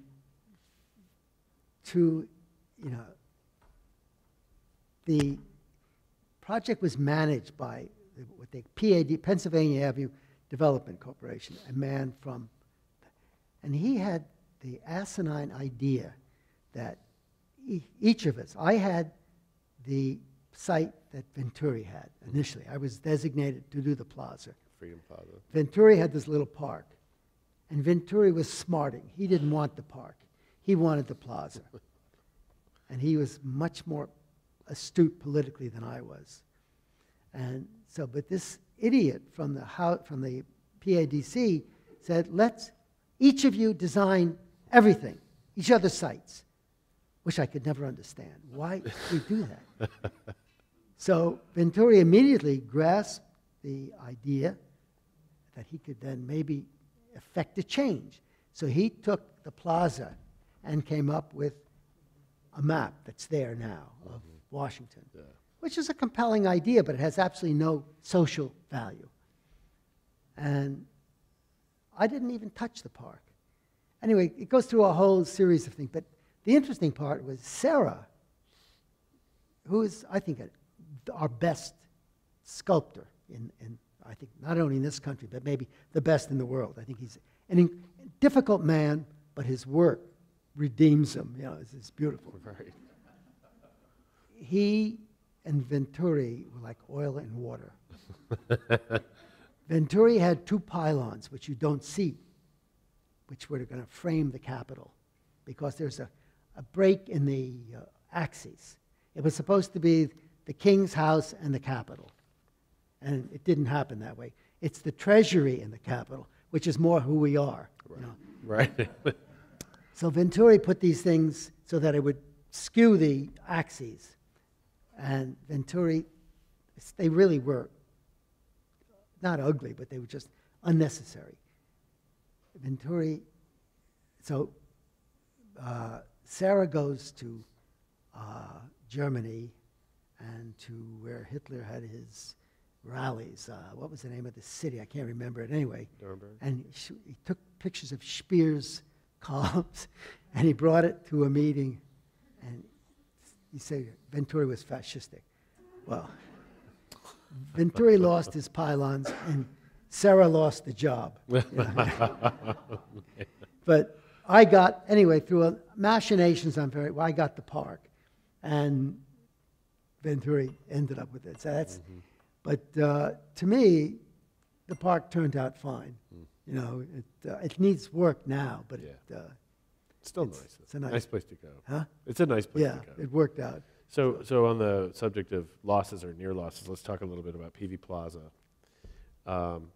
the project was managed by what they PAD, Pennsylvania Avenue Development Corporation, a man and he had the asinine idea that each of us, I had the site that Venturi had initially. I was designated to do the plaza. Freedom Plaza. Venturi had this little park, and Venturi was smarting. He didn't want the park. He wanted the plaza. And he was much more astute politically than I was. And so, but this idiot from the PADC said, let's each of you design everything, each other's sites, which I could never understand. Why would we do that? So Venturi immediately grasped the idea that he could then maybe effect a change. So he took the plaza and came up with a map that's there now of Washington, which is a compelling idea, but it has absolutely no social value. And I didn't even touch the park. Anyway, it goes through a whole series of things. But the interesting part was Sarah, who is, I think, our best sculptor in I think, not only in this country, but maybe the best in the world. I think he's a difficult man, but his work redeems him. It's beautiful. Right. He and Venturi were like oil and water. Venturi had 2 pylons, which you don't see, which were going to frame the Capitol, because there's a break in the axes. It was supposed to be the King's house and the Capitol, and it didn't happen that way. It's the Treasury and the Capitol, which is more who we are. Right. So Venturi put these things so that it would skew the axes. And Venturi, they really were not ugly, but they were just unnecessary. Venturi, so Sarah goes to Germany and to where Hitler had his rallies. What was the name of the city? I can't remember it anyway. Nuremberg. And he took pictures of Speer's columns, and he brought it to a meeting, and he said Venturi was fascistic. Well, Venturi lost his pylons, and Sarah lost the job. But I got, anyway, through machinations, I got the park, and Venturi ended up with it. So that's, but to me, the park turned out fine. You know, it needs work now, but it's still nice. It's a nice place to go. Huh? It's a nice place to go. Yeah, it worked out. So on the subject of losses or near losses, let's talk a little bit about Peavy Plaza.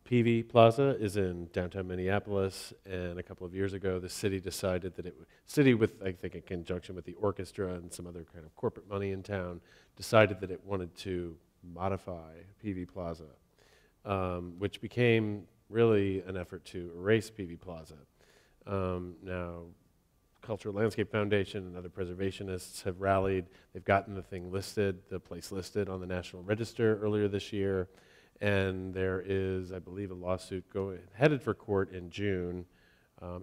Peavy Plaza is in downtown Minneapolis, and a couple of years ago, the city decided that city with, I think, in conjunction with the orchestra and some other kind of corporate money in town, decided that it wanted to modify Peavy Plaza, which became really an effort to erase Peavy Plaza. Now, Cultural Landscape Foundation and other preservationists have rallied. They've gotten the place listed on the National Register earlier this year. And there is, I believe, a lawsuit headed for court in June,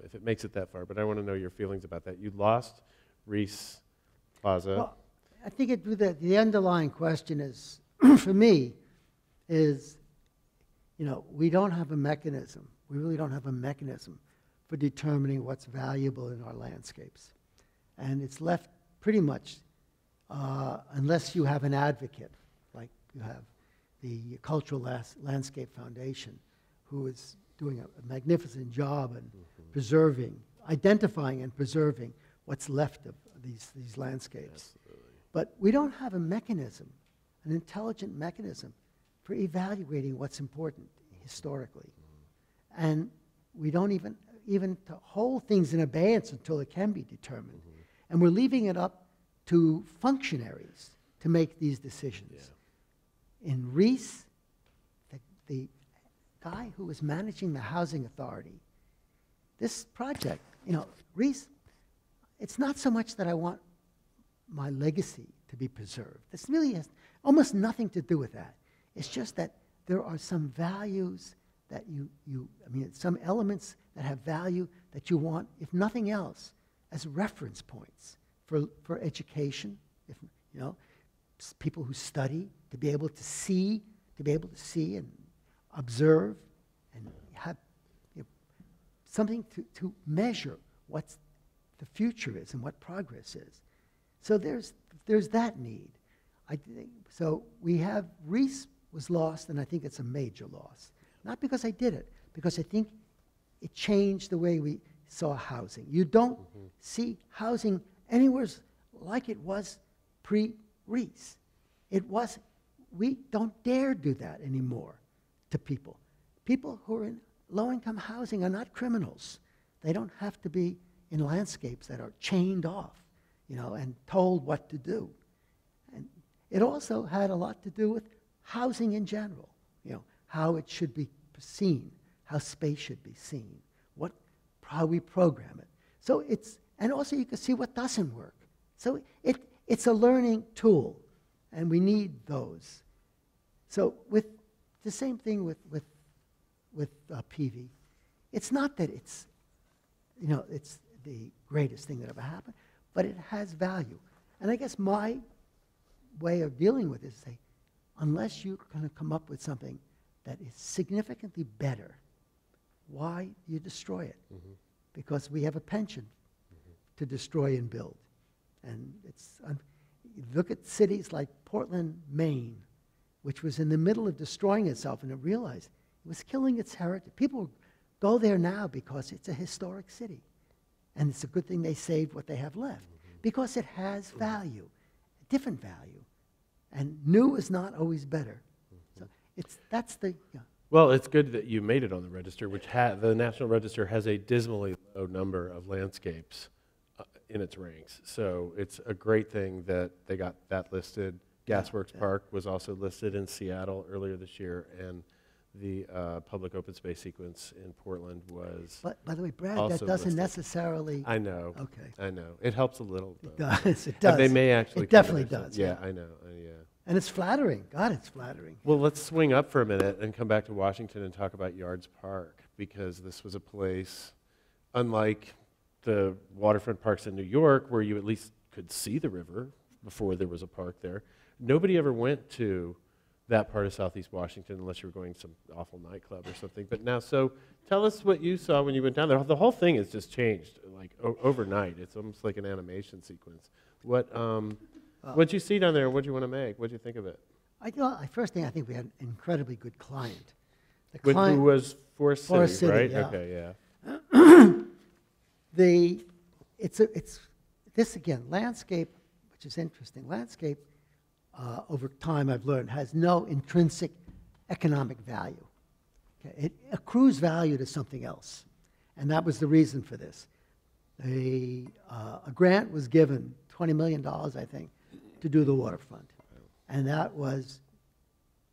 if it makes it that far. But I want to know your feelings about that. You lost Reese Plaza. Well, I think the underlying question is, for me, is, you know, we don't have a mechanism. We really don't have a mechanism for determining what's valuable in our landscapes. And it's left pretty much, unless you have an advocate, like you have the Cultural Landscape Foundation, who is doing a magnificent job in identifying and preserving what's left of these landscapes. Absolutely. But we don't have a mechanism, an intelligent mechanism for evaluating what's important historically. And we don't even to hold things in abeyance until it can be determined. And we're leaving it up to functionaries to make these decisions. Yeah. In Reese, the guy who was managing the housing authority, this project, you know, Reese, it's not so much that I want my legacy to be preserved. This really has almost nothing to do with that. It's just that there are some values that some elements that have value that you want, if nothing else, as reference points for education, if, you know, people who study, to be able to see and observe and have something to measure what the future is and what progress is. So there's that need. I think, so we have, Reese was lost, and I think it's a major loss. Not because I did it, because I think it changed the way we saw housing. You don't see housing anywhere like it was pre-Reese. We don't dare do that anymore to people. People who are in low-income housing are not criminals. They don't have to be in landscapes that are chained off, you know, and told what to do. And it also had a lot to do with housing in general, you know, how it should be seen, how space should be seen, how we program it. So and also you can see what doesn't work. So it's a learning tool, and we need those. So with the same thing with Peavy, it's not that it's the greatest thing that ever happened, but it has value. And I guess my way of dealing with it is say, unless you're going to come up with something that is significantly better, why do you destroy it? Because we have a penchant to destroy and build. And look at cities like Portland, Maine, which was in the middle of destroying itself, and it realized it was killing its heritage. People go there now because it's a historic city. And it's a good thing they saved what they have left, because it has value, different value. And new is not always better. So that's the... Yeah. Well, it's good that you made it on the register, which the National Register has a dismally low number of landscapes in its ranks. So it's a great thing that they got that listed. Gasworks Park was also listed in Seattle earlier this year, and the public open space sequence in Portland was. But by the way, Brad, also that doesn't listed. necessarily. I know. Okay. I know. It helps a little. It Though. does. It does. And they may actually. It definitely does. Yeah, I know. Yeah. And it's flattering. God, it's flattering. Well, let's swing up for a minute and come back to Washington and talk about Yards Park, because this was a place, unlike the waterfront parks in New York, where you at least could see the river before there was a park there. Nobody ever went to that part of Southeast Washington unless you were going to some awful nightclub or something. But now, so tell us what you saw when you went down there. The whole thing has just changed, like overnight. It's almost like an animation sequence. What'd you see down there? What'd you want to make? What'd you think of it? First thing, I think we had an incredibly good client. The Who client was Forest City, Forest City, right? yeah. Okay, yeah. It's this again, landscape, which is interesting. Landscape, over time I've learned, has no intrinsic economic value. Okay? It accrues value to something else. And that was the reason for this. A grant was given, $20 million, I think, to do the waterfront. And that was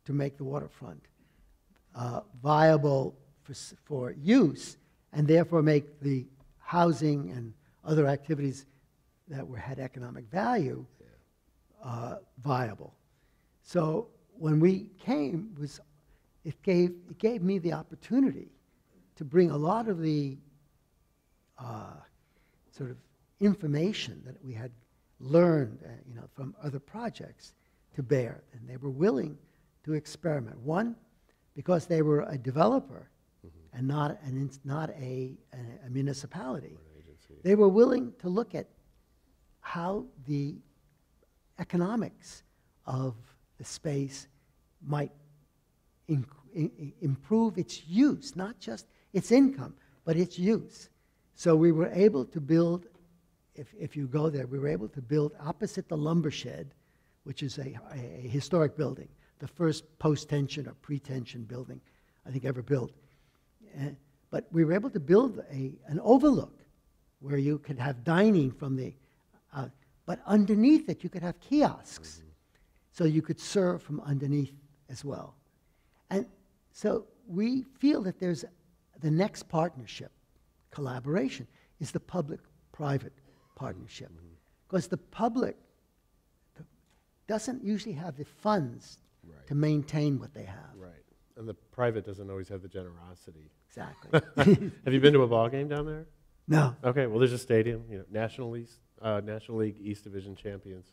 to make the waterfront viable for use, and therefore make the housing and other activities that had economic value viable. So when we came, it gave me the opportunity to bring a lot of the sort of information that we had learned from other projects to bear, and they were willing to experiment. One, because they were a developer and not a municipality. They were willing to look at how the economics of the space might improve its use, not just its income, but its use. So we were able to build, if you go there, we were able to build opposite the lumber shed, which is a historic building, the first post-tension or pre-tension building I think ever built. But we were able to build an overlook where you could have dining from the, but underneath it you could have kiosks. So you could serve from underneath as well. And so we feel that there's the next partnership, collaboration, is the public-private partnership. Because the public doesn't usually have the funds to maintain what they have. Right. And the private doesn't always have the generosity. Exactly. Have you been to a ball game down there? No. Okay, well, there's a stadium, National League East Division champions.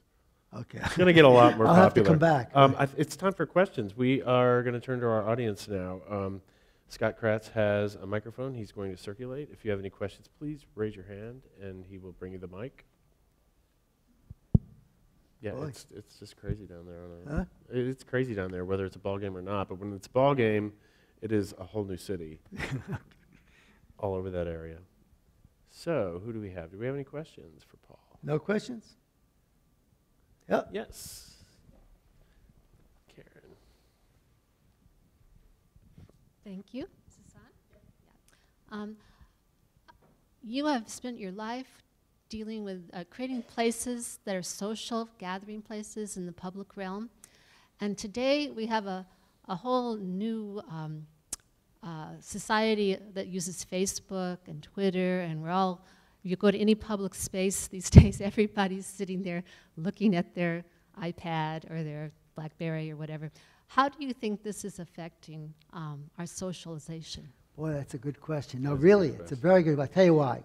Okay. It's going to get a lot more I'll popular. have to come back. It's time for questions. We are going to turn to our audience now. Scott Kratz has a microphone. He's going to circulate. If you have any questions, please raise your hand, and he will bring you the mic. Yeah, it's just crazy down there. Huh? It's crazy down there, whether it's a ball game or not. But when it's a ball game, it is a whole new city all over that area. So, who do we have? Do we have any questions for Paul? No questions? Yep. Yes. Karen. Thank you. Is this on? Yeah. You have spent your life dealing with creating places that are social gathering places in the public realm. And today we have a whole new society that uses Facebook and Twitter, and you go to any public space these days, everybody's sitting there looking at their iPad or their BlackBerry or whatever. How do you think this is affecting our socialization? Boy, that's a good question. No, really, it's a very good one. I'll tell you why.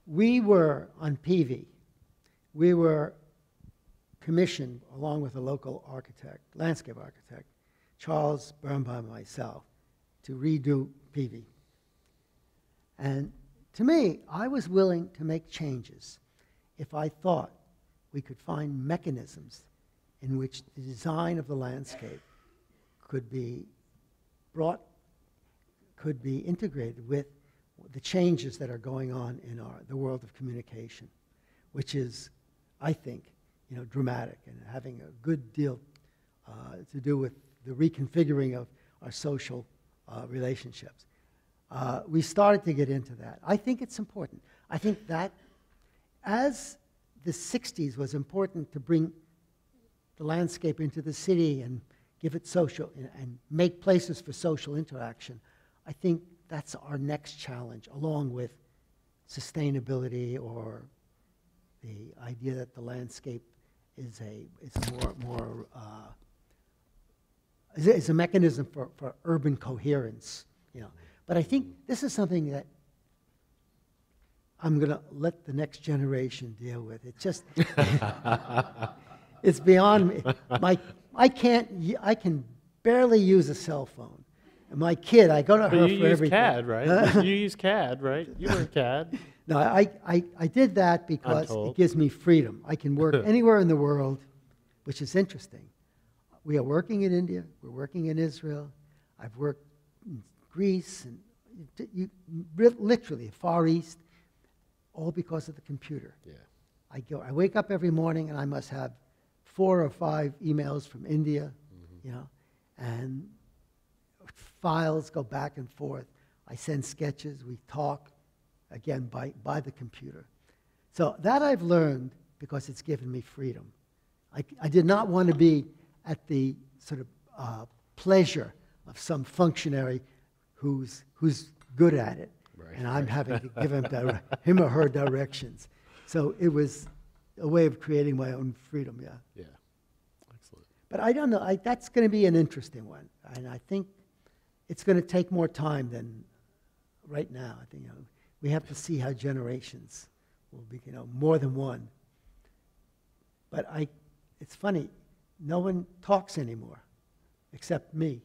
We were on Peavy. We were commissioned, along with a local architect, landscape architect, Charles Birnbaum and myself, to redo Peavy. And to me, I was willing to make changes if I thought we could find mechanisms in which the design of the landscape could be integrated with the changes that are going on in the world of communication, which is, I think, dramatic and having a good deal to do with the reconfiguring of our social relationships. We started to get into that. I think it's important. I think that as the 60s was important to bring the landscape into the city and give it social, and make places for social interaction, I think that's our next challenge, along with sustainability, or the idea that the landscape is a mechanism for urban coherence, you know. But I think this is something that I'm going to let the next generation deal with. It's just, it's beyond me. I can barely use a cell phone. And my kid, I go to her for everything. CAD, right? You use CAD, right? You learn CAD. No, I did that because it gives me freedom. I can work anywhere in the world, which is interesting. We are working in India. We're working in Israel. I've worked in Greece and literally Far East, all because of the computer. Yeah. I wake up every morning and I must have 4 or 5 emails from India, you know, and files go back and forth. I send sketches. We talk, again, by the computer. So that I've learned because it's given me freedom. I did not want to be at the sort of pleasure of some functionary who's good at it, and I'm having to give him or her directions. So it was a way of creating my own freedom, yeah. Yeah, excellent. But I don't know, that's going to be an interesting one, and I think it's going to take more time than right now. I think, you know, we have to see how generations will be, you know, more than one. But it's funny, no one talks anymore, except me.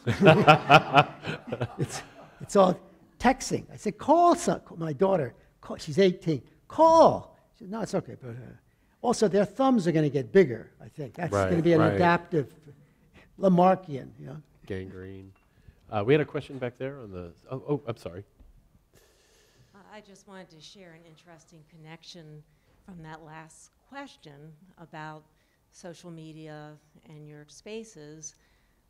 It's all texting. I said, call my daughter. She's 18. Call. She said, no, it's okay. But also, their thumbs are going to get bigger, I think. That's going to be an adaptive, Lamarckian, you know. Gangrene. We had a question back there on the, oh, I'm sorry. I just wanted to share an interesting connection from that last question about social media and your spaces.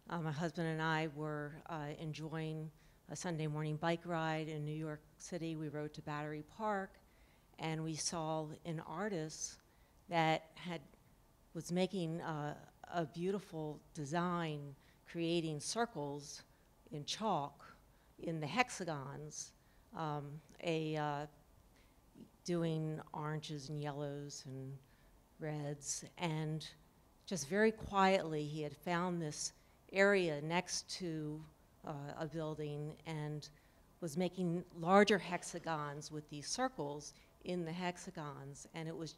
My husband and I were enjoying a Sunday morning bike ride in New York City. We rode to Battery Park, and we saw an artist that was making a beautiful design, creating circles in chalk in the hexagons, doing oranges and yellows and reds, and just very quietly he had found this area next to a building and was making larger hexagons with these circles in the hexagons, and it was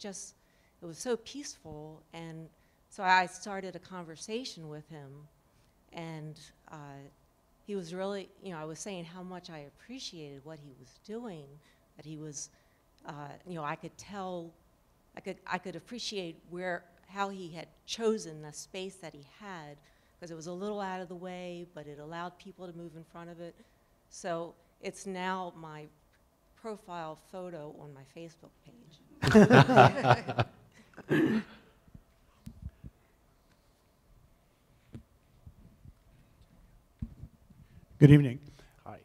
so peaceful. And so I started a conversation with him, and he was really, you know, I was saying how much I appreciated what he was doing, that he was, you know, I could tell, I could appreciate how he had chosen the space that he had, because it was a little out of the way, but it allowed people to move in front of it. So it's now my profile photo on my Facebook page. Good evening. Hi.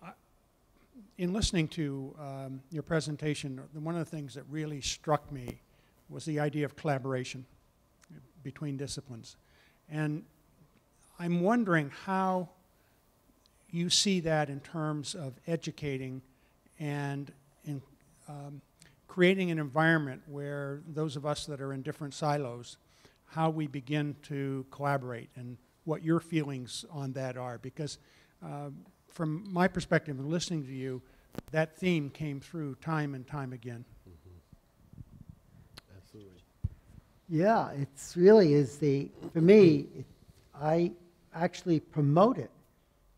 In listening to your presentation, one of the things that really struck me was the idea of collaboration between disciplines. And I'm wondering how you see that in terms of educating and in creating an environment where those of us that are in different silos, how we begin to collaborate and what your feelings on that are. Because from my perspective and listening to you, that theme came through time and time again. Mm-hmm. Absolutely. Yeah, it's really is for me, I actually promote it.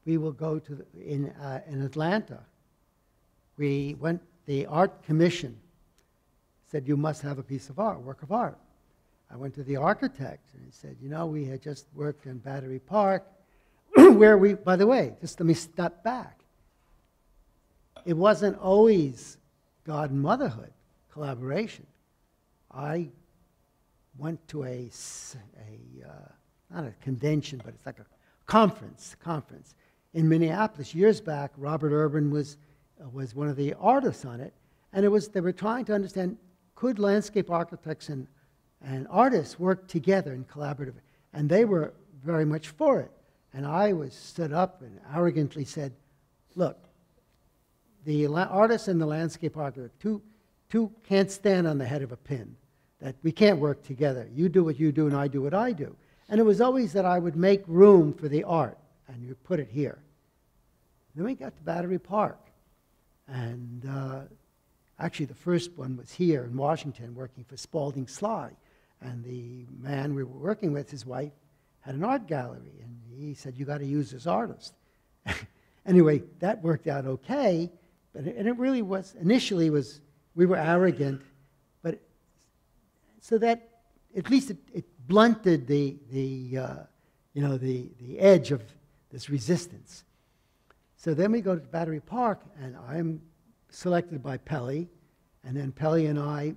We will go to, in Atlanta, the art commission said you must have a piece of art, work of art. I went to the architect and he said, you know, we had just worked in Battery Park, where by the way, just let me step back. It wasn't always God and motherhood collaboration. I went to not a convention, but it's like a conference in Minneapolis years back. Robert Urban was one of the artists on it, and they were trying to understand, could landscape architects and artists work together in collaborative? And they were very much for it. And I stood up and arrogantly said, look, the artist and the landscape architect, two can't stand on the head of a pin, that we can't work together. You do what you do and I do what I do. And it was always that I would make room for the art, and you put it here. Then we got to Battery Park. And actually the first one was here in Washington working for Spalding Sly. And the man we were working with, his wife, had an art gallery. And he said, you got to use this artist. Anyway, that worked out okay. And it really was, initially was, we were arrogant. But so that at least it blunted the edge of this resistance. So then we go to Battery Park, and I'm selected by Pelly, and then Pelly and I,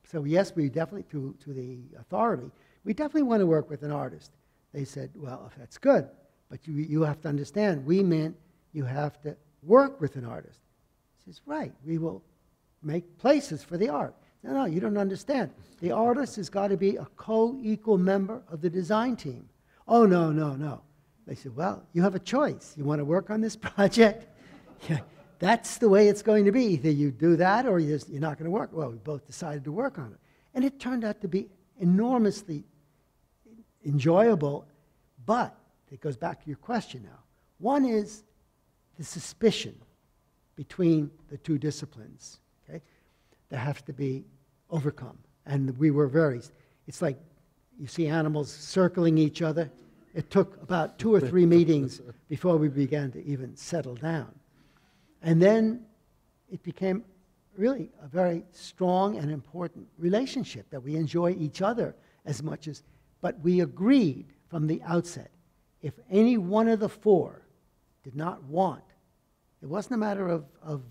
so yes, we definitely, to the authority, we definitely want to work with an artist. They said, well, if that's good, but you have to understand, we meant you have to work with an artist. He says, right, we will make places for the art. No, you don't understand. The artist has got to be a co-equal member of the design team. Oh, no. They said, well, you have a choice. You want to work on this project? Yeah, that's the way it's going to be. Either you do that or you're not going to work. Well, we both decided to work on it. And it turned out to be enormously enjoyable, but it goes back to your question now. One is the suspicion between the two disciplines, okay, that have to be overcome. And we were it's like you see animals circling each other. It took about 2 or 3 meetings before we began to even settle down. And then it became really a very strong and important relationship that we enjoy each other as much as, but we agreed from the outset, if any one of the 4 did not want, it wasn't a matter of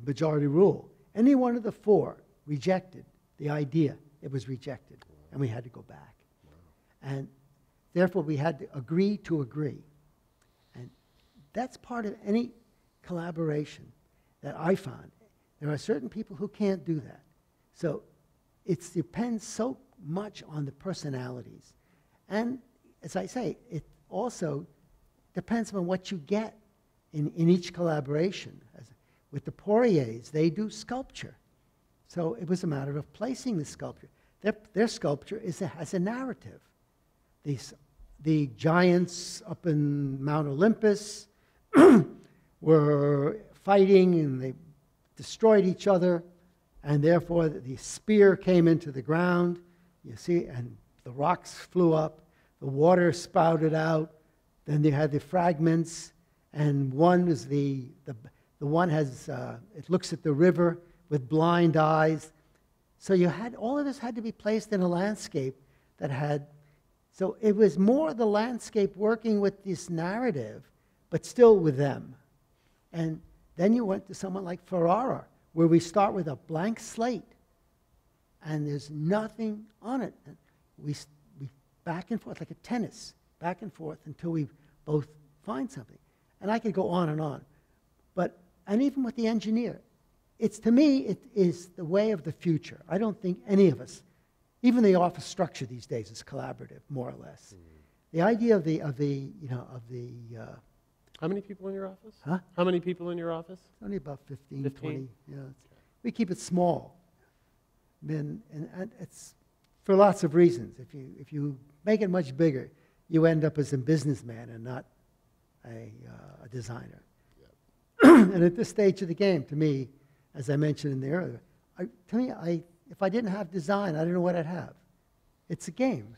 majority rule. Any one of the 4 rejected the idea, it was rejected, and we had to go back. And therefore, we had to agree to agree. And that's part of any collaboration that I found. There are certain people who can't do that. So it depends so much on the personalities. And as I say, it also depends on what you get in each collaboration. With the Poiriers, they do sculpture. So it was a matter of placing the sculpture. Their sculpture has a narrative. The giants up in Mount Olympus were fighting, and they destroyed each other, and therefore the spear came into the ground, you see, and the rocks flew up, the water spouted out, then they had the fragments, and one is the one has, it looks at the river with blind eyes. So all of this had to be placed in a landscape that had, so it was more the landscape working with this narrative, but still with them. And then you went to someone like Ferrara, where we start with a blank slate, and there's nothing on it. And we back and forth, like a tennis, back and forth until we both find something. And I could go on and on. And even with the engineer, to me, it is the way of the future. I don't think any of us, even the office structure these days is collaborative, more or less. The idea of the How many people in your office? Huh? How many people in your office? Only about 15, 15? 20. Yeah, we keep it small. And it's for lots of reasons. If you make it much bigger, you end up as a businessman and not a designer. And at this stage of the game, to me, as I mentioned in the earlier, if I didn't have design, I don't know what I'd have. It's a game.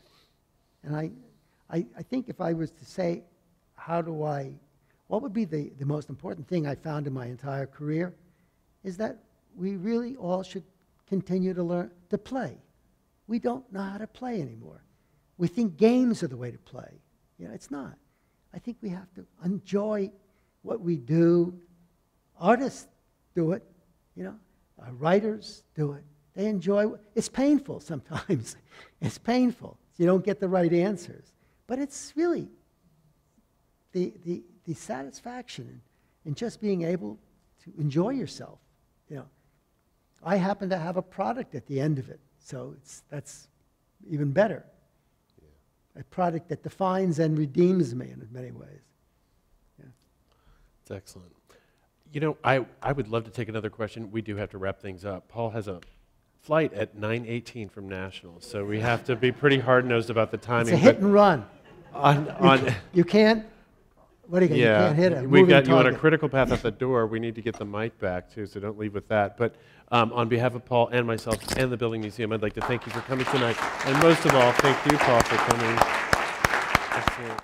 And I think if I was to say, what would be the most important thing I found in my entire career, is that we really all should continue to learn to play. We don't know how to play anymore. We think games are the way to play. It's not. I think we have to enjoy what we do. Artists do it, writers do it. They enjoy it. It's painful sometimes. It's painful. You don't get the right answers. But it's really the satisfaction in just being able to enjoy yourself. I happen to have a product at the end of it, so that's even better. a product that defines and redeems me in many ways. Yeah. It's excellent. You know, I would love to take another question. We do have to wrap things up. Paul has a flight at 9:18 from National, so we have to be pretty hard-nosed about the timing. It's a hit and run. You can't. What do you, yeah, you can't hit it. We've got you on a critical path at the door. We need to get the mic back, too, so don't leave with that. But on behalf of Paul and myself and the Building Museum, I'd like to thank you for coming tonight. And most of all, thank you, Paul, for coming. Excellent.